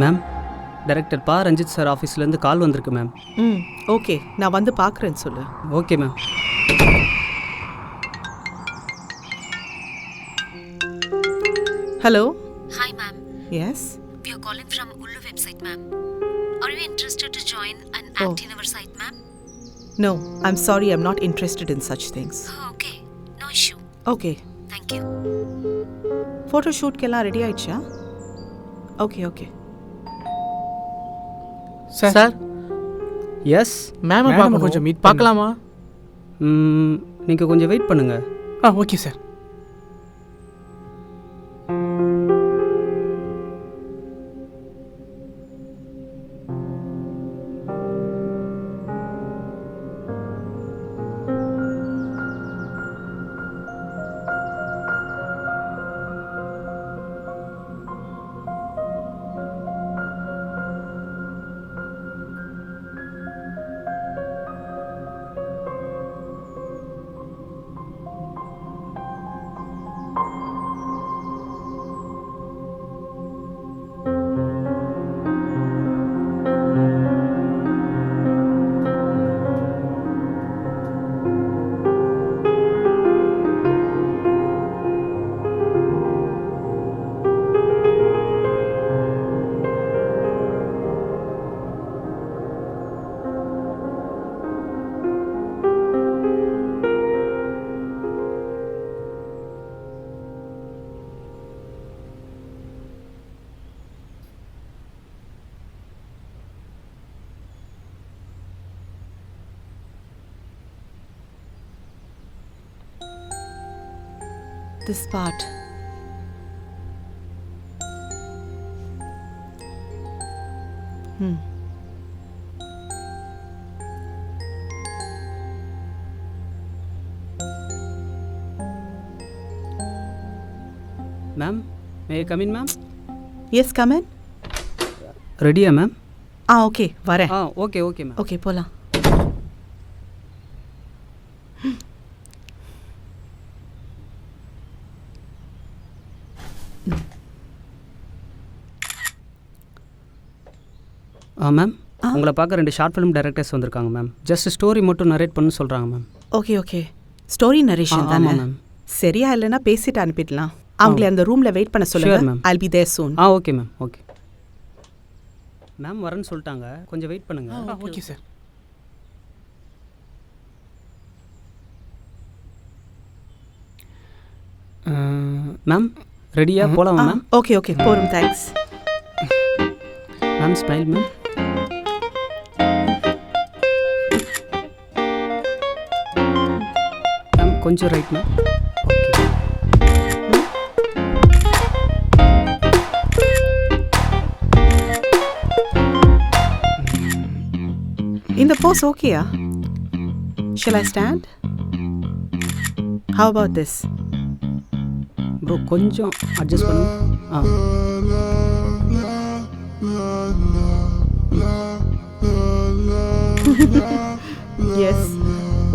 Ma'am, director பா Ranjith sir ஆஃபீஸ்லேருந்து கால் வந்திருக்கு மேம். ஓகே, நான் வந்து பார்க்குறேன்னு சொல்லு. Okay ma'am. Hello. Hi ma'am. Yes. We are calling from Ullu website ma'am. Are you interested to join and act in our site ma'am? No, I'm sorry, I'm not interested in such things. Oh, okay. No issue. Okay. Thank you. Photo ஷூட்க்கெல்லாம் ready ஆயிடுச்சா? Okay okay. Sir yes ma'am பார்க்கணும், கொஞ்சம் meet பார்க்கலாமா? நீங்கள் கொஞ்சம் wait பண்ணுங்கள். Okay sir. This part. Ma'am, may come in ma'am? Yes, come in. ரெடியா ma'am? Okay, வரேன். Okay okay ma'am. ஓகே, போகலாம். மேம், உங்களை பார்க்க 2 ஷார்ட் ஃபிலிம் டைரக்டர்ஸ் வந்திருக்காங்க மேம். ஜஸ்ட் ஸ்டோரி மட்டும் நரேட் பண்ணு சொல்கிறாங்க ma'am. Okay okay. Story narration தானே மேம்? சரியா இல்லைன்னா பேசிட்டு அனுப்பிடலாம். அவங்களே அந்த ரூமில் வெயிட் பண்ண சொல்லுங்க. Ma'am. I'll be there soon. Okay ma'am. Okay ma'am, வரேன்னு சொல்லிட்டாங்க, கொஞ்சம் வெயிட் பண்ணுங்க. Okay sir. மேம், ரெடியா போகலாமா மேம்? ஓகே ஓகே, போகிறோம். Thanks ma'am. Smile ma'am. Ma'am, கொஞ்சம் ரைட் மேம். ஓகே. இந்த போஸ் ஓகேயா? Shall I stand? How about this? Bro, கொஞ்சம் அட்ஜஸ்ட் பண்ணுங்க. எஸ்.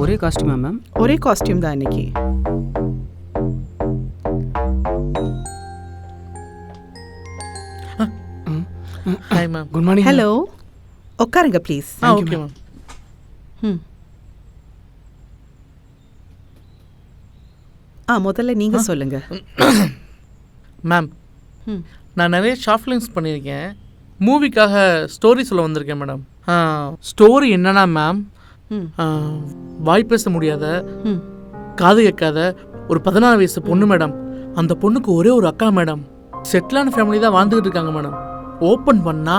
ஒரே காஸ்டியூமா மேம்? ஒரே காஸ்டியூம் தான் இன்னைக்கு. Hi ma'am. Good morning. Hello, உட்காருங்க ப்ளீஸ். Okay ma'am. முதல்ல நீங்க சொல்லுங்க. மேம், நான் நிறைய ஷார்ட் ஃபிலிம்ஸ் பண்ணியிருக்கேன். மூவிக்காக ஸ்டோரி சொல்ல வந்திருக்கேன் மேடம். ஸ்டோரி என்னன்னா மேம், வாய் பேச முடியாத, காது கேட்காத ஒரு 14 வயசு பொண்ணு மேடம். அந்த பொண்ணுக்கு ஒரே ஒரு அக்கா மேடம். செட்டிலான ஃபேமிலி தான் வாழ்ந்துக்கிட்டு இருக்காங்க மேடம். ஓப்பன் பண்ணா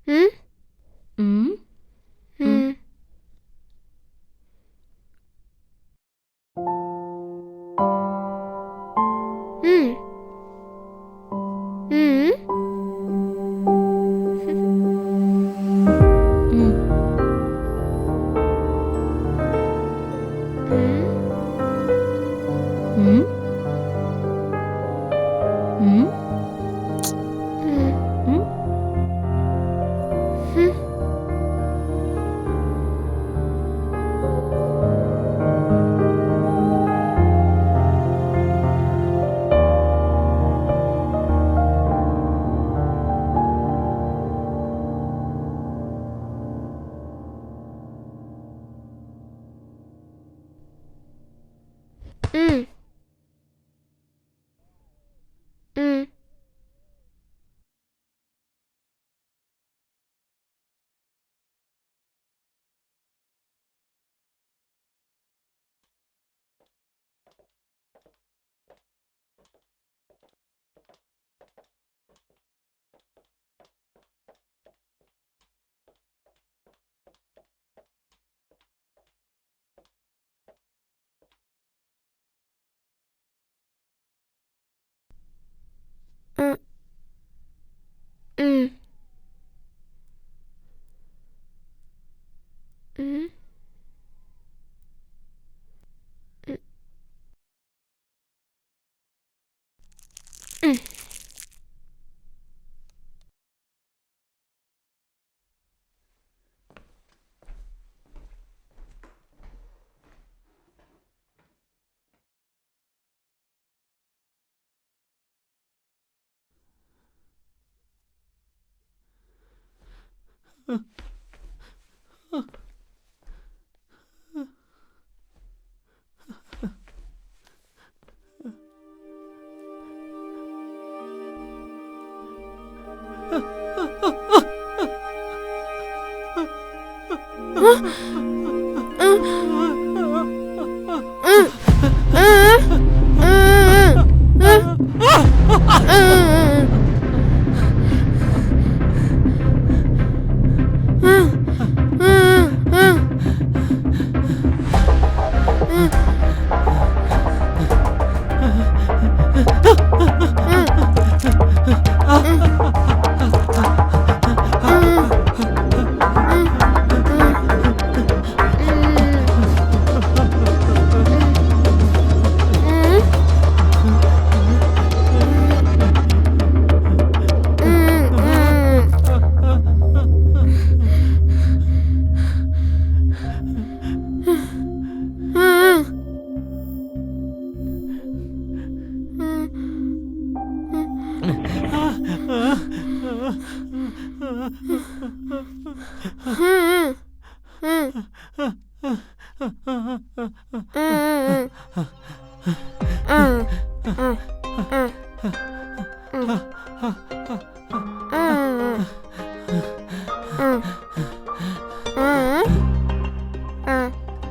ம் ம் ம் ம் ம் ம் ம் ம் ம் ம் ம் ம்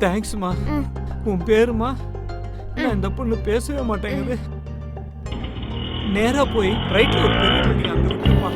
தேங்க்ஸ்மா. உன் பேருமா? நான் இந்த பொண்ணு பேசவே மாட்டேங்குது. நேரா போய் ரைட்ல ஒரு பெரிய பில்டிங் அங்க இருக்குப்பா.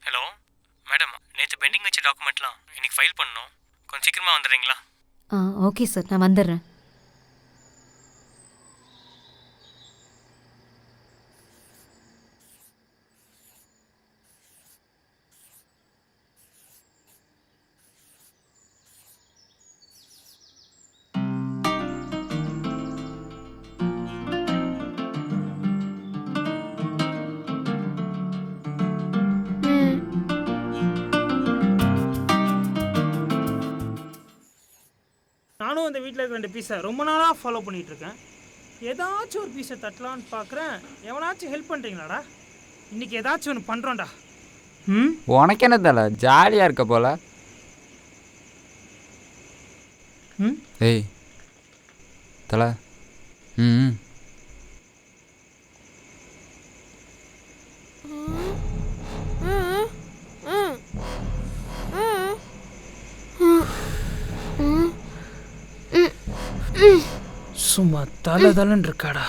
ஹலோ இன்னைக்கு ஃபைல் பண்ணணும். கொஞ்சம் சீக்கிரமாக வந்துடுறீங்களா? ஓகே சார், நான் வந்துடுறேன். நானும் அந்த வீட்டில் இருக்க 2 பீஸை ரொம்ப நாளாக ஃபாலோ பண்ணிகிட்டு இருக்கேன். ஏதாச்சும் ஒரு பீஸை தட்டலான்னு பார்க்குறேன். எவனாச்சும் ஹெல்ப் பண்ணுறீங்களாடா? இன்றைக்கி ஏதாச்சும் ஒன்று பண்ணுறோம்டா. உனக்கு என்ன தலை ஜாலியாக இருக்க போல? ஏய் தலை. ம் சும்மா தலை தலைன்னு இருக்காடா.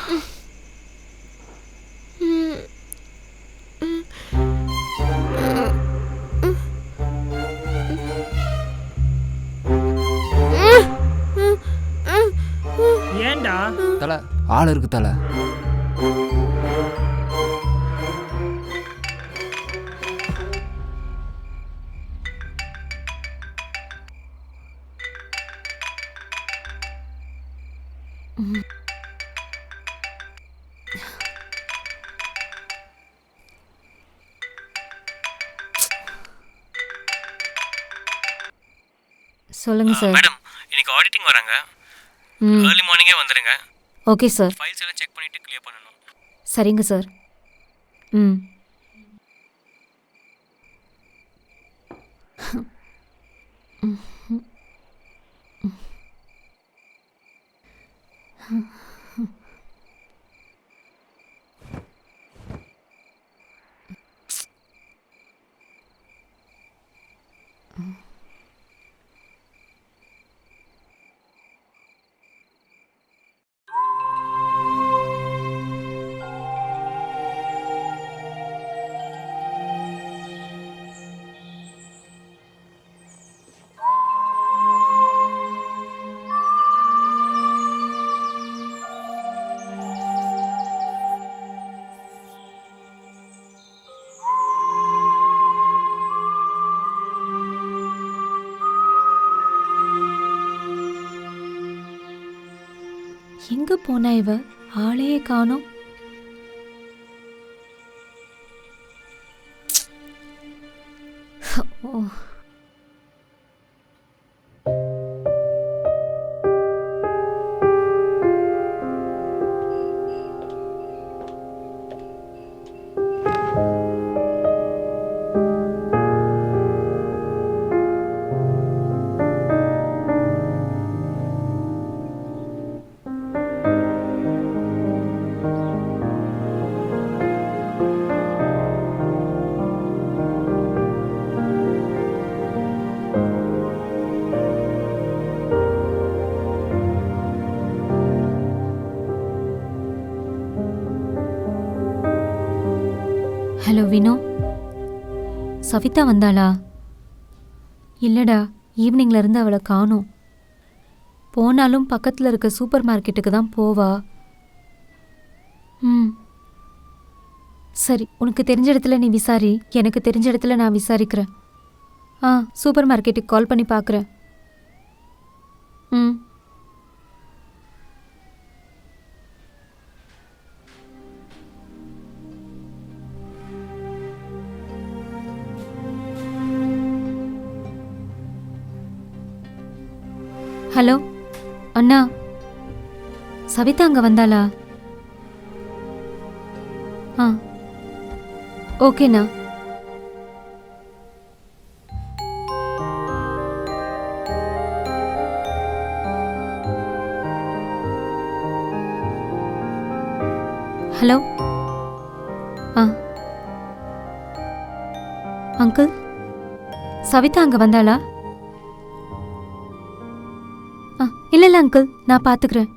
ஏண்டா தலை ஆள் இருக்கு தலை. சொல்லுங்க சார். மேடம், இன்னைக்கு ஆடிட்டிங் வராங்க. ஏர்லி மார்னிங்கே வந்துடுங்க. Okay sir. ஃபைல்ஸ் எல்லாம் செக் பண்ணிவிட்டு கிளியர் பண்ணணும். சரிங்க சார். ம். எங்க போனா இவ? ஆளையே காணோம். ஓ. ஹலோ வினோ, சவிதா வந்தாளா? இல்லைடா, ஈவினிங்லேருந்து அவளை காணோம். போனாலும் பக்கத்தில் இருக்க சூப்பர் மார்க்கெட்டுக்கு தான் போவா. சரி, உனக்கு தெரிஞ்ச இடத்துல நீ விசாரி, எனக்கு தெரிஞ்ச இடத்துல நான் விசாரிக்கிறேன். சூப்பர் மார்க்கெட்டுக்கு கால் பண்ணி பார்க்குறேன். ஹலோ அண்ணா, சவிதா அங்கே வந்தாளா? ஓகேண்ணா. ஹலோ அங்கிள், சவிதா அங்கே வந்தாளா? இல்லை இல்லை அங்கிள், நான் பார்த்துக்கிறேன்.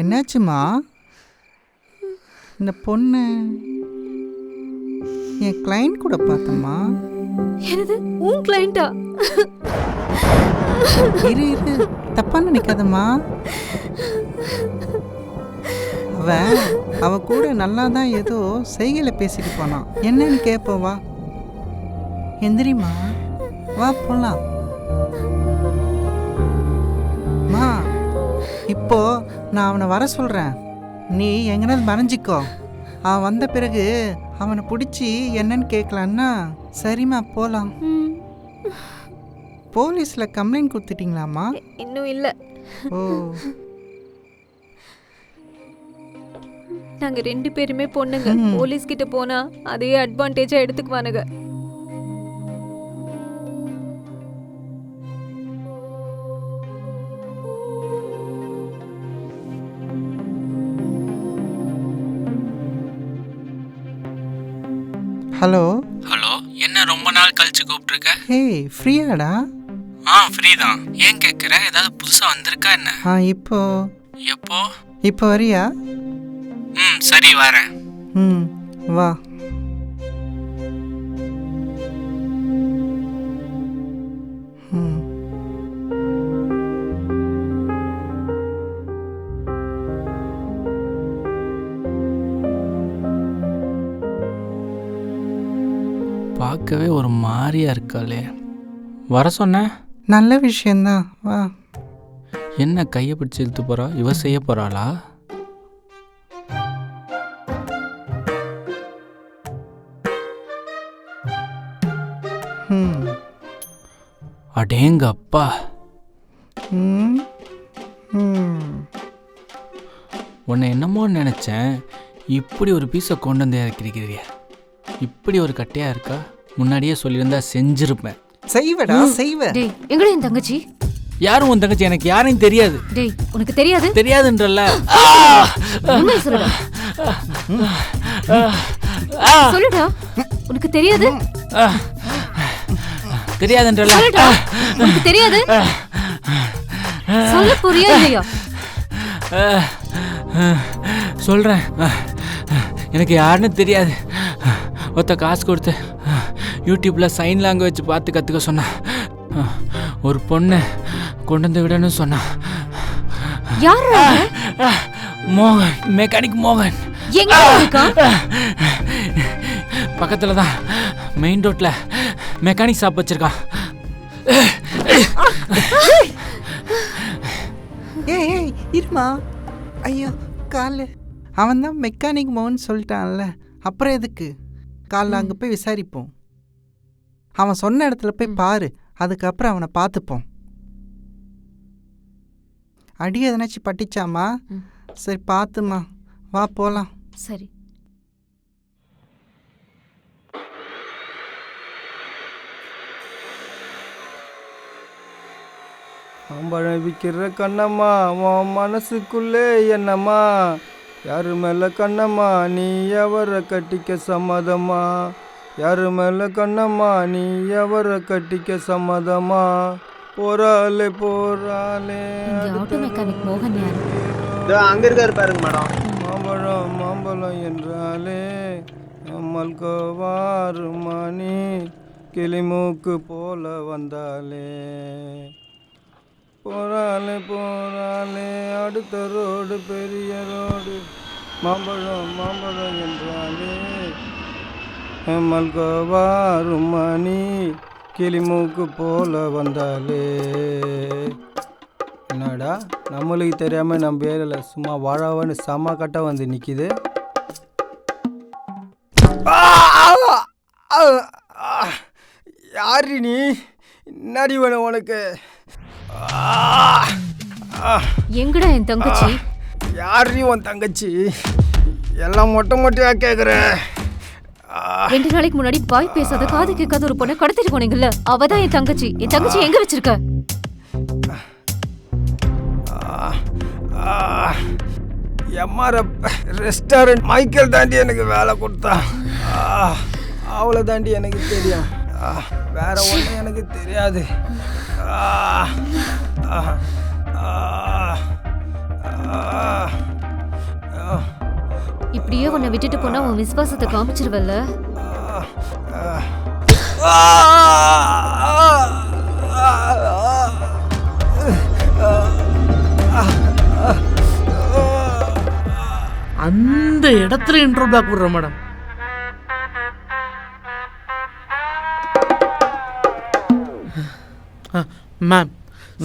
என்னாச்சுமா? இந்த பொண்ணு என் கிளைண்ட் கூட பார்த்தம்மா. எனது உன் கிளைண்டா? இரு இரு, தப்பா நினைக்காதம்மா. அவ கூட நல்லா தான் ஏதோ செய்கையில் பேசிட்டு போனான். என்னன்னு கேட்போம், வா. எந்திரிமா, வா போலாம். மா, இப்போ நான் அவனை வர சொல்கிறேன். நீ எங்கேனாலும் மறைஞ்சிக்கோ. அவன் வந்த பிறகு அவனை பிடிச்சி என்னன்னு கேட்கலான்னா. சரிம்மா, போகலாம். போலீஸில் கம்ப்ளைண்ட் கொடுத்துட்டீங்களாம்மா? இன்னும் இல்லை. ஓ, நாங்க 2 பேருமே பொண்ணுங்க. போலீஸ் கிட்ட போனா அதையே அட்வான்டேஜா எடுத்துக்குவானுங்க. ஹலோ. ஹலோ, என்ன ரொம்ப நாள் கழிச்சு கூப்பிட்டுருக்க? ஹேய், ஃப்ரீயாடா? ஃப்ரீ தான். ஏன் கேட்குற? ஏதாவது புதுசாக வந்திருக்கா என்ன? இப்போ எப்போ? இப்போ வரியா? சரி, வரேன். வா. பார்க்கவே ஒரு மாதிரியா இருக்காளே. வர சொன்ன? நல்ல விஷயந்தான், வா. என்ன கையை பிடிச்சி இழுத்து போறா? இவ செய்ய போறாளா? அடேங்க அப்பா. உன்னை என்னமோ நினைச்சேன். இப்படி ஒரு பீஸை கொண்டு வந்து இறக்கிருக்கிறிய. இப்படி ஒரு கட்டையா இருக்கா? முன்னாடியே சொல்லியிருந்தா செஞ்சிருப்பேன். செய்வடா, செய்வ. டேய், எங்கடா என் தங்கச்சி? யாரும் உன் தங்கச்சி? எனக்கு யாரையும் தெரியாது. டேய், உனக்கு தெரியாது? தெரியாதுன்றல்ல. உண்மையை சொல்லுடா. சொல்லுடா, உனக்கு தெரியாது? தெரியாதுன்றல்ல. சொல்லுடா, உனக்கு தெரியாது? சொல்ல போறியா இல்லையா? சொல்றேன். எனக்கு யாருன்னு தெரியாது. ஒருத்த காசு கொடுத்து யூடியூப்பில் சைன் லாங்குவேஜ் பார்த்து கற்றுக்க சொன்னான். ஒரு பொண்ணை கொண்டு வந்து விடணும்னு சொன்னான். யார்? மோகன், மெக்கானிக் மோகன். எங்க இருக்கான்? பக்கத்தில் தான், மெயின் ரோட்டில் மெக்கானிக் ஷாப் வச்சிருக்கான். ஏய் இருமா. ஐயோ, காலு. அவன் தான் மெக்கானிக் மோகன் சொல்லிட்டான்ல, அப்புறம் எதுக்கு? காலைல அங்கே போய் விசாரிப்போம். அவன் சொன்ன இடத்துல போய் பாரு, அதுக்கப்புறம் அவனை பார்த்துப்போம். அடி எதனாச்சும் பட்டிச்சாமா? சரி, பார்த்துமா, வா போகலாம். சரி. மாம்பழம் விற்கிற கண்ணம்மா, உன் மனசுக்குள்ளே என்னம்மா? யாரு மேலே கண்ணம்மா, நீ எவரை கட்டிக்க சம்மதமா? யாரு மேலே கண்ணம்மா, நீ எவரை கட்டிக்க சம்மதமா? போறாளே போறாளே. ஆட்டோ மெக்கானிக் மோகன் யாரு? அங்க இருக்காரு பாருங்க மேடம். மாம்பழம் மாம்பழம் என்றாலே மல்கோவாரு மணி கிளிமூக்கு போல வந்தாலே. போறாளே போறாளே, அடுத்த ரோடு பெரிய ரோடு. மாம்பழம் மாம்பழம் என்றாலே மல்கோவாரு மணி கிளிமூக்கு போல வந்தாலே. என்னடா, நம்மளுக்கு தெரியாம நம்ம ஏரியாவில் சும்மா வாழாவன்னு செம்ம கட்ட வந்து நிற்கிது. யாரு நீ? நடி வேணும் உனக்கு? எங்கடா என் தங்கச்சி? யாரு உன் தங்கச்சி? எல்லாம் மொட்டை மொட்டையா கேட்குற. 2 நாளைக்கு முன்னாடி பாய் பேசாத, காது கேட்காத ஒரு பொண்ணை கடத்திட்டு போனீங்கல்ல, அவதான் என் தங்கச்சி. என் தங்கச்சி எங்க வச்சிருக்க? எம்ஆர்எஃப் ரெஸ்டாரண்ட் மைக்கேல் தாண்டி எனக்கு வேலை கொடுத்தா. அவ்வளோ தாண்டி எனக்கு தெரியும். வேற ஒன்றும் எனக்கு தெரியாது. இப்படியே உன்னை விட்டுட்டு போனா உன் விசுவாசத்தை காமிச்சிருவல்ல. அந்த இடத்துல இன்ட்ரோ பிளாக் விடுறேன் madam. Ma'am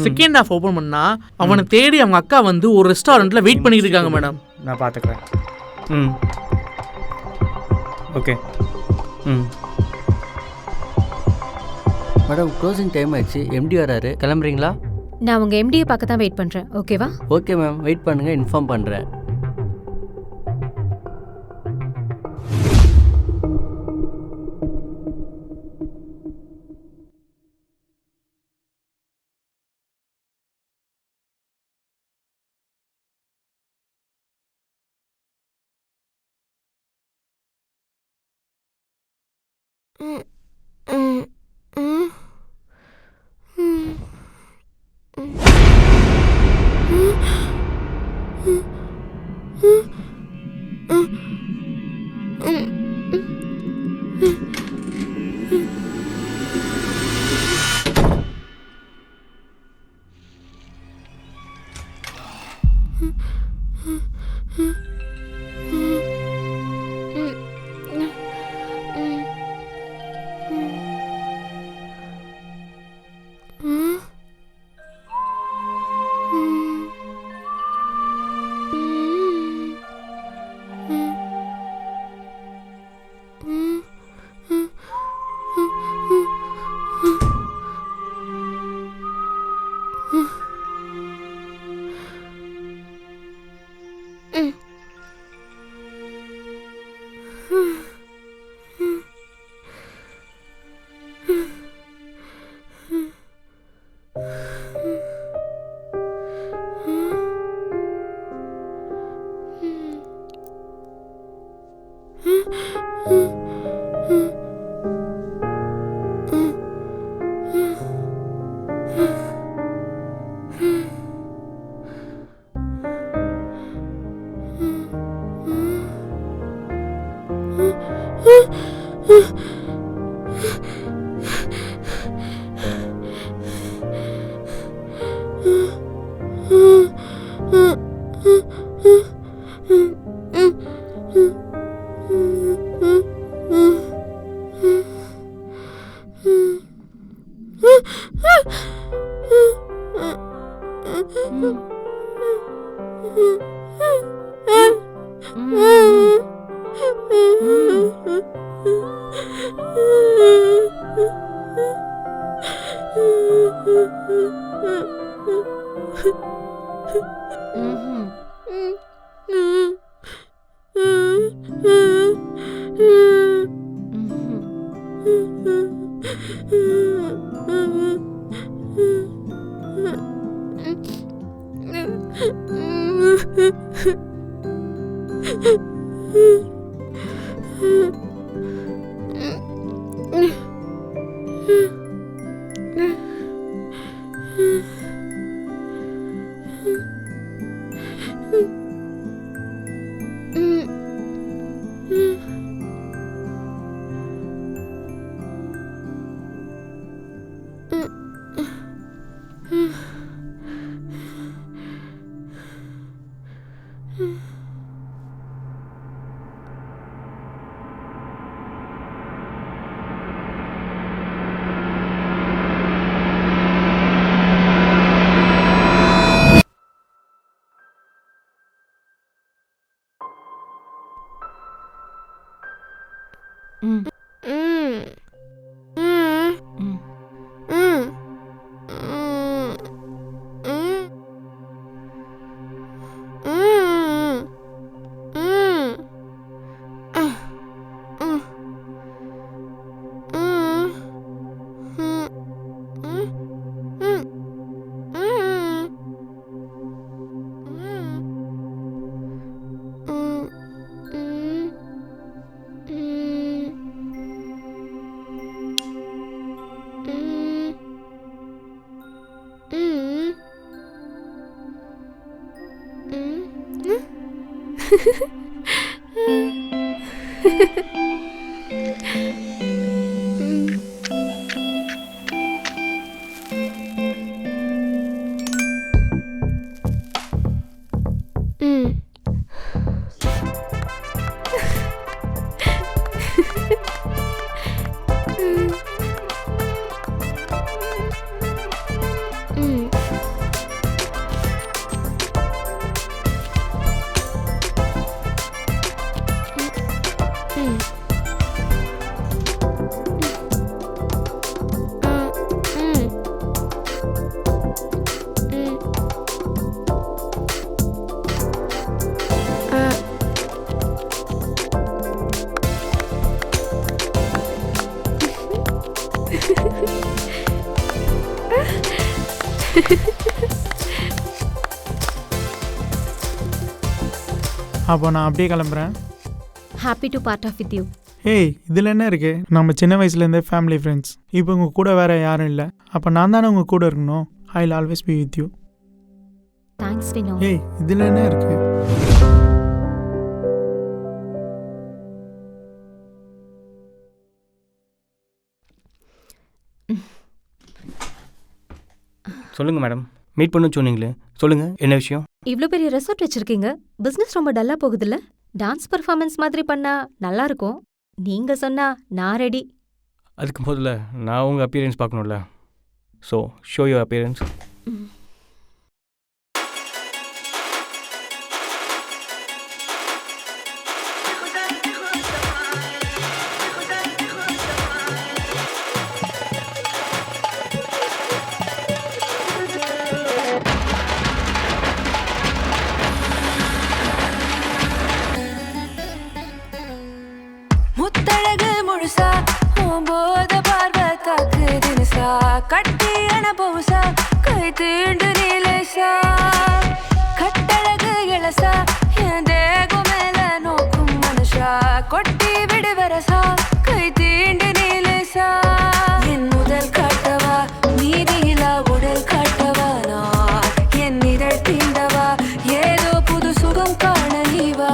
second half open பண்ணா அவனை தேடி அவங்க அக்கா வந்து ஒரு ரெஸ்டாரண்ட்டில் வெயிட் பண்ணிட்டு இருக்காங்க மேடம். நான் பார்த்துக்கிறேன். ம் ஓகே. ம் மேடம் க்ளோசிங் டைம் ஆயிடுச்சு. எம்டி வராரு, கிளம்புறீங்களா? நான் உங்க எம்டியை பார்க்க தான் வெயிட் பண்றேன். ஓகேவா? ஓகே மேம், வெயிட் பண்ணுங்க, இன்ஃபார்ம் பண்ணுறேன். அப்போ நான் அப்படியே கிளம்புறேன். Happy to part of with you. ஏய் இதில் என்ன இருக்குது? நம்ம சின்ன வயசுலேருந்தே ஃபேமிலி ஃப்ரெண்ட்ஸ். இப்போ உங்கள் கூட வேறு யாரும் இல்லை. அப்போ நான் தானே உங்கள் கூட இருக்கணும். I will always be with you. Thanks Vino. ஏய் இதில் என்ன இருக்குது? சொல்லுங்கள் மேடம், மீட் பண்ணு சொன்னீங்களே, சொல்லுங்கள் என்ன விஷயம்? இவ்வளோ பெரிய ரெசார்ட் வச்சிருக்கீங்க, பிஸ்னஸ் ரொம்ப டல்லாக போகுதுல்ல? டான்ஸ் பர்ஃபார்மன்ஸ் மாதிரி பண்ணா நல்லா இருக்கும். நீங்க சொன்னா நான் ரெடி. அதுக்கு முதல்ல நான் உங்கள் அப்பியரன்ஸ் பார்க்கணும்ல. So show your appearance. Muthazhagu முழுசா போத பார்வை தாக்கு தினசா கட்டி அனுபவசா கை தீண்டு நீலேசா கட்டழகு இளசா என் தேகம் மேல நோக்கும் மனுஷா கொட்டி விடு வரசா கை தீண்டு நீலேசா என் முதல் காட்டவா நீதியிலா உடல் காட்டவா நான் என் இதழ் தீண்டவா ஏதோ புது சுகம் காண நீவா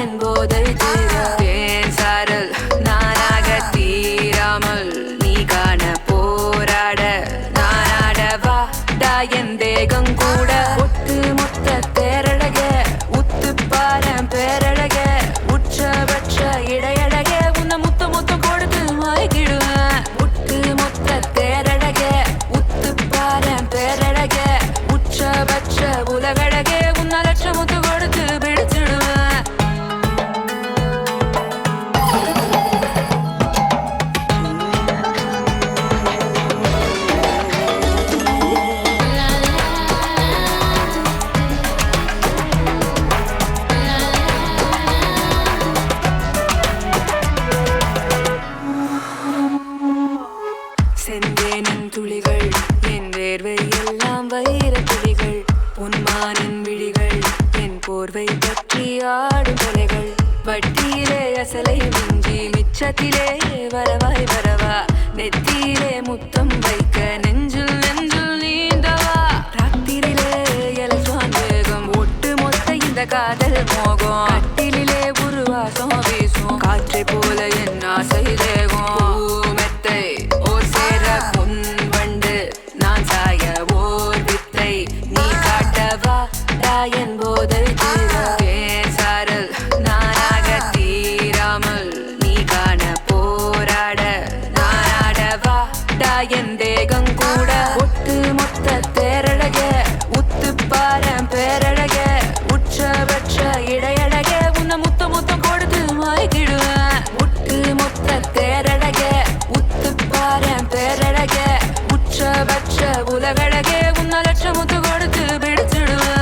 என் போதை தீர தேன் சாரல் நானாக தீராமல் நீ காண போராட நானாடவா என் தேகம் கூட ஒட்டு மொத்த தேரழக உத்து பாரம் பேரழக உச்சபட்ச இடையழக உன்னை முத்த மொத்த கொடுத்து மாய்கிடுவேன் ஒட்டு மொத்த தேரழக உத்து பாரம் பேரழக உச்சபட்ச உலகழக உன்னை லட்சம் முத்து கொடுத்து பிடிச்சிடுவேன். செந்தேனின் துளிகள் என் வேர்வை எல்லாம் வைர துளிகள் பொன்மானின் விழிகள் என் போர்வை பற்றி ஆடும் கொலைகள் வட்டியிலே அசலை மிஞ்சி மிச்சத்திலே வரவாய் வரவா நெத்தியிலே முத்தம் வைக்க நெஞ்சில் நெஞ்சில் நீண்டவா ராத்திரிலே எலக்ட்ரான் வேகம் ஒட்டு மொத்த இந்த காதல் மோகம் கட்டிலே உருவாசம் வீசும் காற்றை போல என் ஆசை தேகம் மெத்தை ஓர் சேர பொன் வண்டு நான் சாய ஓர் வித்தை நீ காட்டவா என் போதை தீர தேன் சாரல் நானாக தீராமல் நீ காண போராட நானாடவா என் தேகம் கூட ஒட்டு மொத்த தேரழக உத்து பாரம் பேரழக உச்சபட்ச இடையழக உன்னை முத்த முத்த கொடுத்து மாய்கிடுவேன் ஒட்டு மொத்த தேரழக உத்து பாரம் பேரழக உச்சபட்ச உலகழக உன்னை லட்சம் முத்து கொடுத்து பிடிச்சிடுவேன்.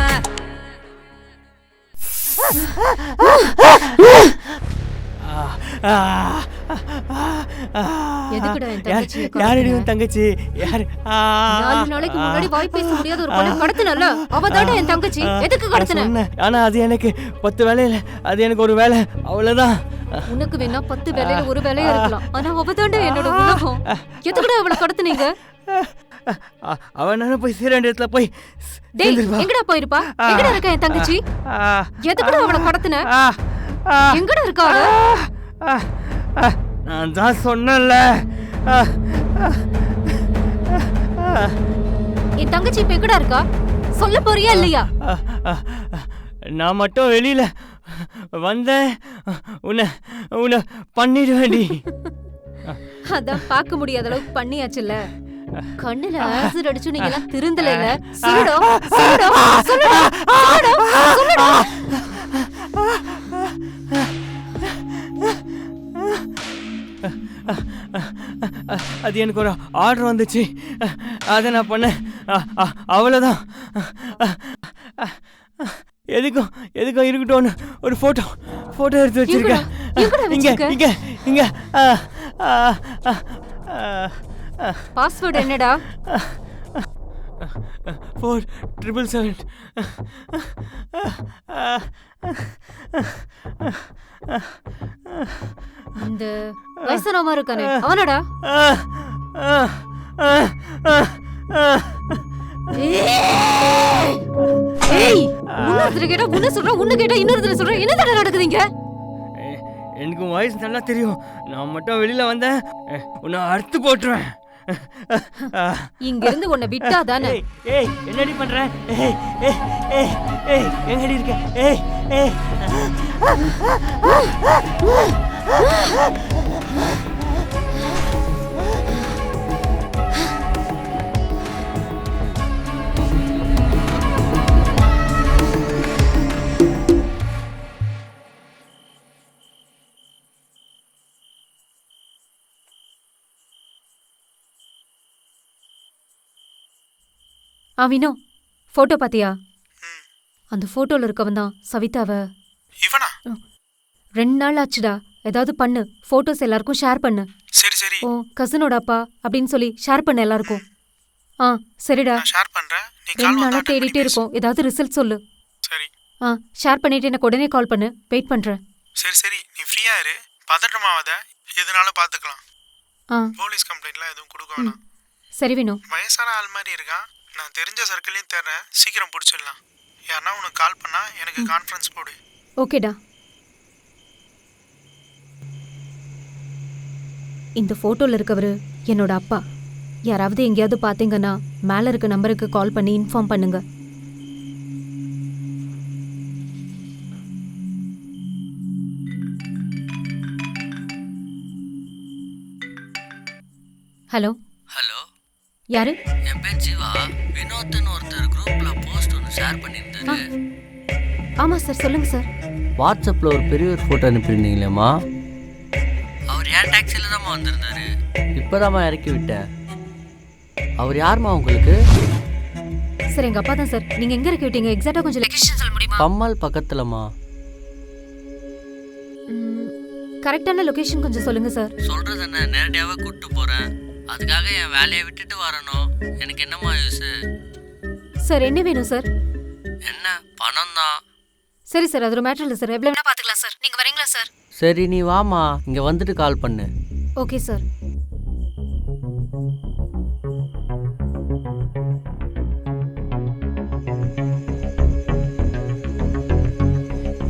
யாரடியும் தங்கச்சி யாரு? 4 நாளைக்கு முன்னாடி வாய் பேச முடியாத ஒரு பொண்ணு கடத்தினல்ல, அவ தானே என் தங்கச்சி. எதுக்கு கடத்தின? ஆனா அது எனக்கு 10 வேலையில அது எனக்கு ஒரு வேலை, அவ்வளவுதான். உனக்கு வேணா 10 வேலையில ஒரு வேலையா இருக்கலாம். ஆனா அவதாண்டா என்னோட உலகம். எதுக்குடா அவளை கடத்துனீங்க? அவனால போய் சேர வேண்டிய இடத்துல போய் டேய், எங்கடா போயிருப்பா? எங்கடா இருக்கா என் தங்கச்சி? எதுக்குடா அவளை கடத்துன? எங்கடா இருக்கா அவ? நான் தான் சொன்னேன்ல. என் தங்கச்சி இப்ப எங்கடா இருக்கா? சொல்ல போறியா இல்லையா? நான் மட்டும் வெளியில வந்தேன், உன்னை பண்ணிடுவேண்டி. அதான் பார்க்க முடியாத அளவுக்கு பண்ணியாச்சுல்ல. கண்ணுல ஆசிட் அடிச்சு நீங்க எல்லாம் திருந்தல. சொல்லுடா சொல்லுடா சொல்லுடா சொல்லுடா சொல்லுடா. அது எனக்கு ஒரு ஆர்டர் வந்துச்சு, அதை நான் பண்ணேன். அவ்வளோதான். எதுக்கும் இருக்கட்டும்னு ஒரு ஃபோட்டோ எடுத்து வச்சிருக்கேன். இங்க இங்க இங்க. பாஸ்வேர்ட் என்னடா? 4777. இந்த வயசானவன் இருக்கானே அவனடா? ஏய், இன்னொருத்தர கேட்டா உன்ன சொல்ற, உன்ன கேட்டா இன்னொருத்தர சொல்ற. என்னடா நடக்குதுங்க? எனக்கு வயசு நல்லா தெரியும். நான் மட்டும் வெளியில வந்தேன், உன்னை அறுத்து போட்டுருவேன். இங்க இருந்து உன்னை விட்டா தானே. ஏய், என்னடி பண்ற? ஏய் ஏய் ஏய் ஏய், எங்கடி இருக்க? ஏய் ஏய். வினோ, போட்டோ பாத்தியா? அந்த போட்டோல இருக்கவன் தான் சவிதாவ. இவனா? 2 நாள் ஆச்சுடா. ஏதாவது பண்ணு, போட்டோஸ் எல்லாருக்கும் ஷேர் பண்ணு. சரி சரி. ஓ கசினோட அப்பா அப்படின்னு சொல்லி ஷேர் பண்ண எல்லாருக்கும். சரிடா, ஷேர் பண்றேன். நீ 2 நாளா தேடிட்டே இருக்கோம். ஏதாவது ரிசல்ட் சொல்லு. சரி. ஷேர் பண்ணிட்டு எனக்கு உடனே கால் பண்ணு. வெயிட் பண்றேன். சரி சரி, நீ ஃப்ரீயா இரு. பதட்டமாவாத, எதுனாலும் பாத்துக்கலாம். போலீஸ் கம்ப்ளைண்ட்லாம் எதுவும் கொடுக்க வேணாம். சரி வினோ. வயசான ஆள் மாதிரி இருக்கான். நான் தெரிஞ்ச சர்க்கிளையும் தேடுறேன், சீக்கிரம் பிடிச்சிடலாம். யாருன்னா உனக்கு கால் பண்ணா எனக்கு கான்ஃபரன்ஸ் போடு. ஓகேடா. இந்த போட்டோல இருக்கவரு என்னோட அப்பா. யாராவது எங்கேயாவது பாத்தீங்கன்னா மேல இருக்க நம்பருக்கு கால் பண்ணி இன்ஃபார்ம் பண்ணுங்க. ஹலோ ஹலோ, யாரு? என் பேர் ஜீவா. வினோத்னு ஒருத்தர் குரூப்ல போஸ்ட் ஒன்று ஷேர் பண்ணியிருந்தாரு. ஆமா சார், சொல்லுங்க சார். வாட்ஸ்அப்பில் ஒரு பெரியவர் ஃபோட்டோ அனுப்பியிருந்தீங்களேம்மா, அவர் ஏன் டாக்ஸியில் தான்மா வந்திருந்தாரு. இப்போதாம்மா இறக்கி விட்டேன். அவர் யாருமா உங்களுக்கு? சார் எங்க அப்பா தான் சார். நீங்க எங்க இறக்கி விட்டீங்க? எக்ஸாக்ட்டா கொஞ்சம் லொகேஷன் சொல்ல முடியுமா? பம்மல் பக்கத்துலம்மா. கரெக்டான லொகேஷன் கொஞ்சம் சொல்லுங்க சார். சொல்றது என்ன, நேரடியாவே கூப்பிட்டு போறேன். அதுக்காக என் வேலையை விட்டுட்டு வரணும். எனக்கு என்னம்மா யூஸ்? சார் என்ன வேணும் சார்? என்ன, பணம் தான். சரி சார், அது ஒரு மேட்டர் இல்லை சார். எவ்வளோ வேணா பார்த்துக்கலாம் சார். நீங்கள் வரீங்களா சார்? சரி, நீ வாமா, இங்கே வந்துட்டு கால் பண்ணு. Okay sir.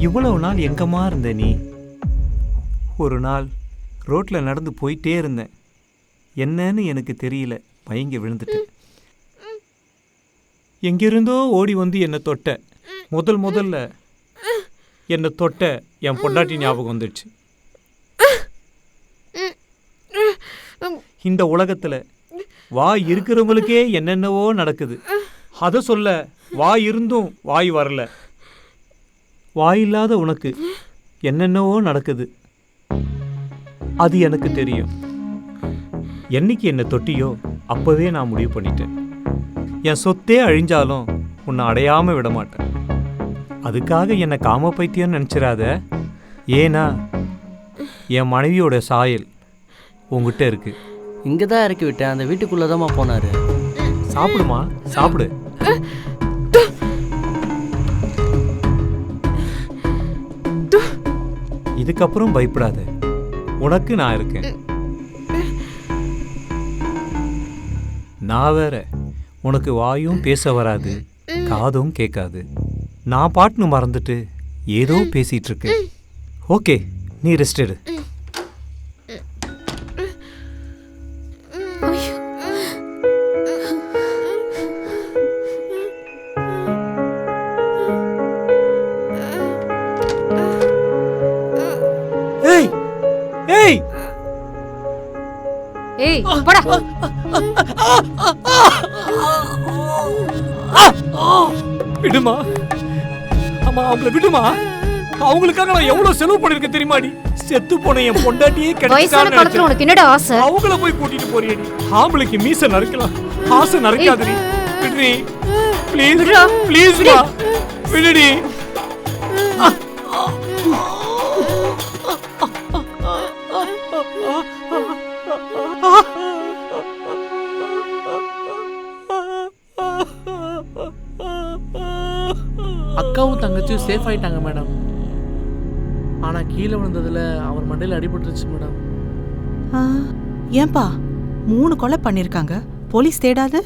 இவ்வளவு நாள் எங்கம்மா இருந்த நீ? ஒரு நாள் ரோட்டில் நடந்து போயிட்டே இருந்தேன். என்னன்னு எனக்கு தெரியல, மயங்கி விழுந்துட்டேன். எங்கிருந்தோ ஓடி வந்து என்னை தொட்ட. முதல்ல என்னை தொட்ட என் பொண்டாட்டி ஞாபகம் வந்துடுச்சு. இந்த உலகத்தில் வாய் இருக்கிறவங்களுக்கே என்னென்னவோ நடக்குது. அதை சொல்ல வாய் இருந்தும் வாய் வரல. வாயில்லாத உனக்கு என்னென்னவோ நடக்குது. அது எனக்கு தெரியும். என்னைக்கு என்னை தொட்டியோ அப்போவே நான் முடிவு பண்ணிட்டேன். என் சொத்தே அழிஞ்சாலும் உன்னை அடையாமல் விட மாட்டேன். அதுக்காக என்னை காம பைத்தியம்னு நினச்சிடாத. ஏன்னா என் மனைவியோட சாயல் உங்ககிட்ட இருக்கு. இங்கே தான் இறக்கி விட்டேன். அந்த வீட்டுக்குள்ளே தான்மா போனார். சாப்பிடுமா, சாப்பிடு. இதுக்கப்புறம் பயப்படாத, உனக்கு நான் இருக்கேன். நான் வேற, உனக்கு வாயும் பேச வராது, காதும் கேட்காது. நான் பாட்டுன்னு மறந்துட்டு ஏதோ பேசிட்டு இருக்கேன். ஓகே, நீ ரெஸ்ட் எடு. ஏய் ஏய் ஏய் போடா. விடுமா, அம்மா அவங்கள விடுமா. அவங்களுக்காக நான் எவ்வளவு செலவு பண்ணிருக்கேன் தெரியுமாடி? செத்து போன என் பொண்டாட்டியே வயசான காலத்துல உனக்கு என்னடா ஆசை? அவங்கள போய் கூட்டிட்டு போறியடி. ஆம்பளைக்கு மீசை நறுக்கலாம், ஆசை நறுக்காதடி. விடுடி ப்ளீஸ், ப்ளீஸ்மா விடுடி. அக்காவும் தங்கச்சியும் சேஃப் ஆயிட்டாங்க மேடம். ஆனால் கீழே விழுந்ததில் அவர் மண்டையில் அடிபட்டுருச்சு மேடம். ஏன்பா 3 கொலை பண்ணியிருக்காங்க, போலீஸ் தேடாது?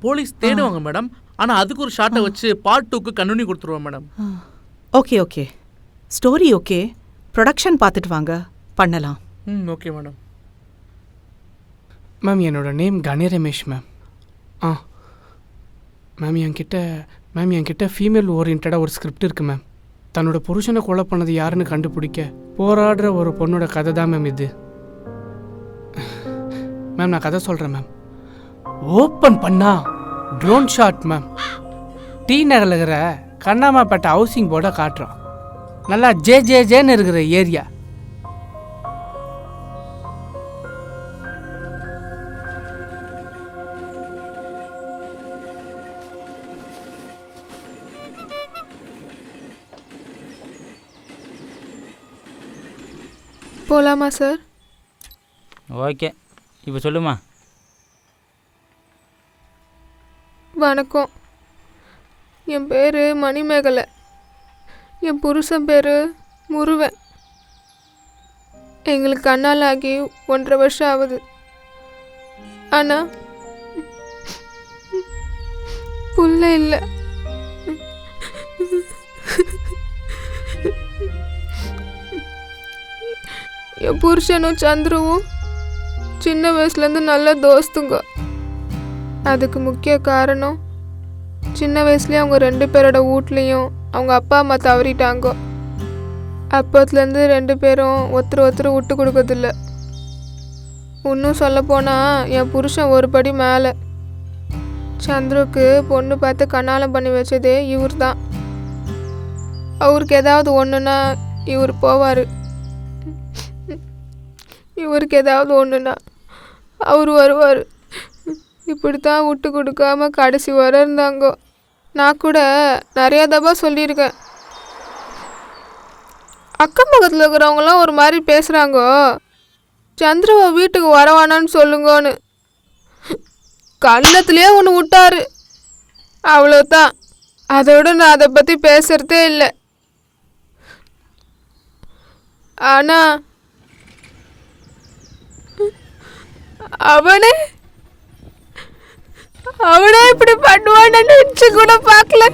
போலீஸ் தேடுவாங்க மேடம், ஆனால் அதுக்கு ஒரு ஷார்ட்டை வச்சு பார்ட் 2க்கு கண்டினியூ கொடுத்துருவோம் madam. Okay okay, story okay, production பார்த்துட்டு வாங்க, பண்ணலாம். Okay madam. மேம் என்னோட நேம் கணே ரமேஷ் மேம். மேம் என்கிட்ட ஃபீமேல் ஓரியன்டாக ஒரு ஸ்கிரிப்ட் இருக்குது மேம். தன்னோட புருஷனை கொலை பண்ணது யாருன்னு கண்டுபிடிக்க போராடுற ஒரு பொண்ணோட கதை தான் மேம் இது. மேம் நான் கதை சொல்கிறேன் மேம். ஓப்பன் பண்ணா ட்ரோன் ஷாட் மேம். டி நகரில் இருக்கிற கண்ணாமாப்பேட்டை ஹவுசிங் போர்டை காட்டுறோம். நல்லா ஜேன்னு இருக்கிற ஏரியா. போகலாமா சார்? ஓகே, இப்போ சொல்லுமா. வணக்கம், என் பேர் மணிமேகலை. என் புருஷன் பேர் முருவன். எங்களுக்கு கண்ணால் ஆகி 1.5 வருஷம் ஆகுது. ஆனால் புள்ள இல்லை. என் புருஷனும் சந்துருவும் சின்ன வயசுலேருந்து நல்ல தோஸ்துங்க. அதுக்கு முக்கிய காரணம், சின்ன வயசுலேயே அவங்க 2 பேரோட வீட்லேயும் அவங்க அப்பா அம்மா தவறிட்டாங்க. அப்போத்துலேருந்து 2 பேரும் ஒருத்தர் விட்டு கொடுக்கறதில்ல. இன்னும் சொல்லப்போனால் என் புருஷன் ஒரு படி மேலே. சந்துருக்கு பொண்ணு பார்த்து கண்ணாலம் பண்ணி வச்சதே இவர் தான். அவருக்கு ஏதாவது ஒன்றுனா இவர் போவார், இவருக்கு ஏதாவது ஒன்றுனா அவர் வருவார். இப்படி தான் விட்டு கொடுக்காம கடைசி வர இருந்தாங்க. நான் கூட நிறையா தபா சொல்லியிருக்கேன். அக்கம் பக்கத்தில் இருக்கிறவங்களாம் ஒரு மாதிரி பேசுகிறாங்க, சந்திரவா வீட்டுக்கு வரவானான்னு சொல்லுங்கன்னு. கண்ணத்துலேயே ஒன்று விட்டாரு, அவ்வளோதான். அதோட நான் அதை பற்றி பேசுகிறதே இல்லை. ஆனால் அவனே இப்படி பண்ணுவான்னு நினைச்சு கூட பார்க்கல.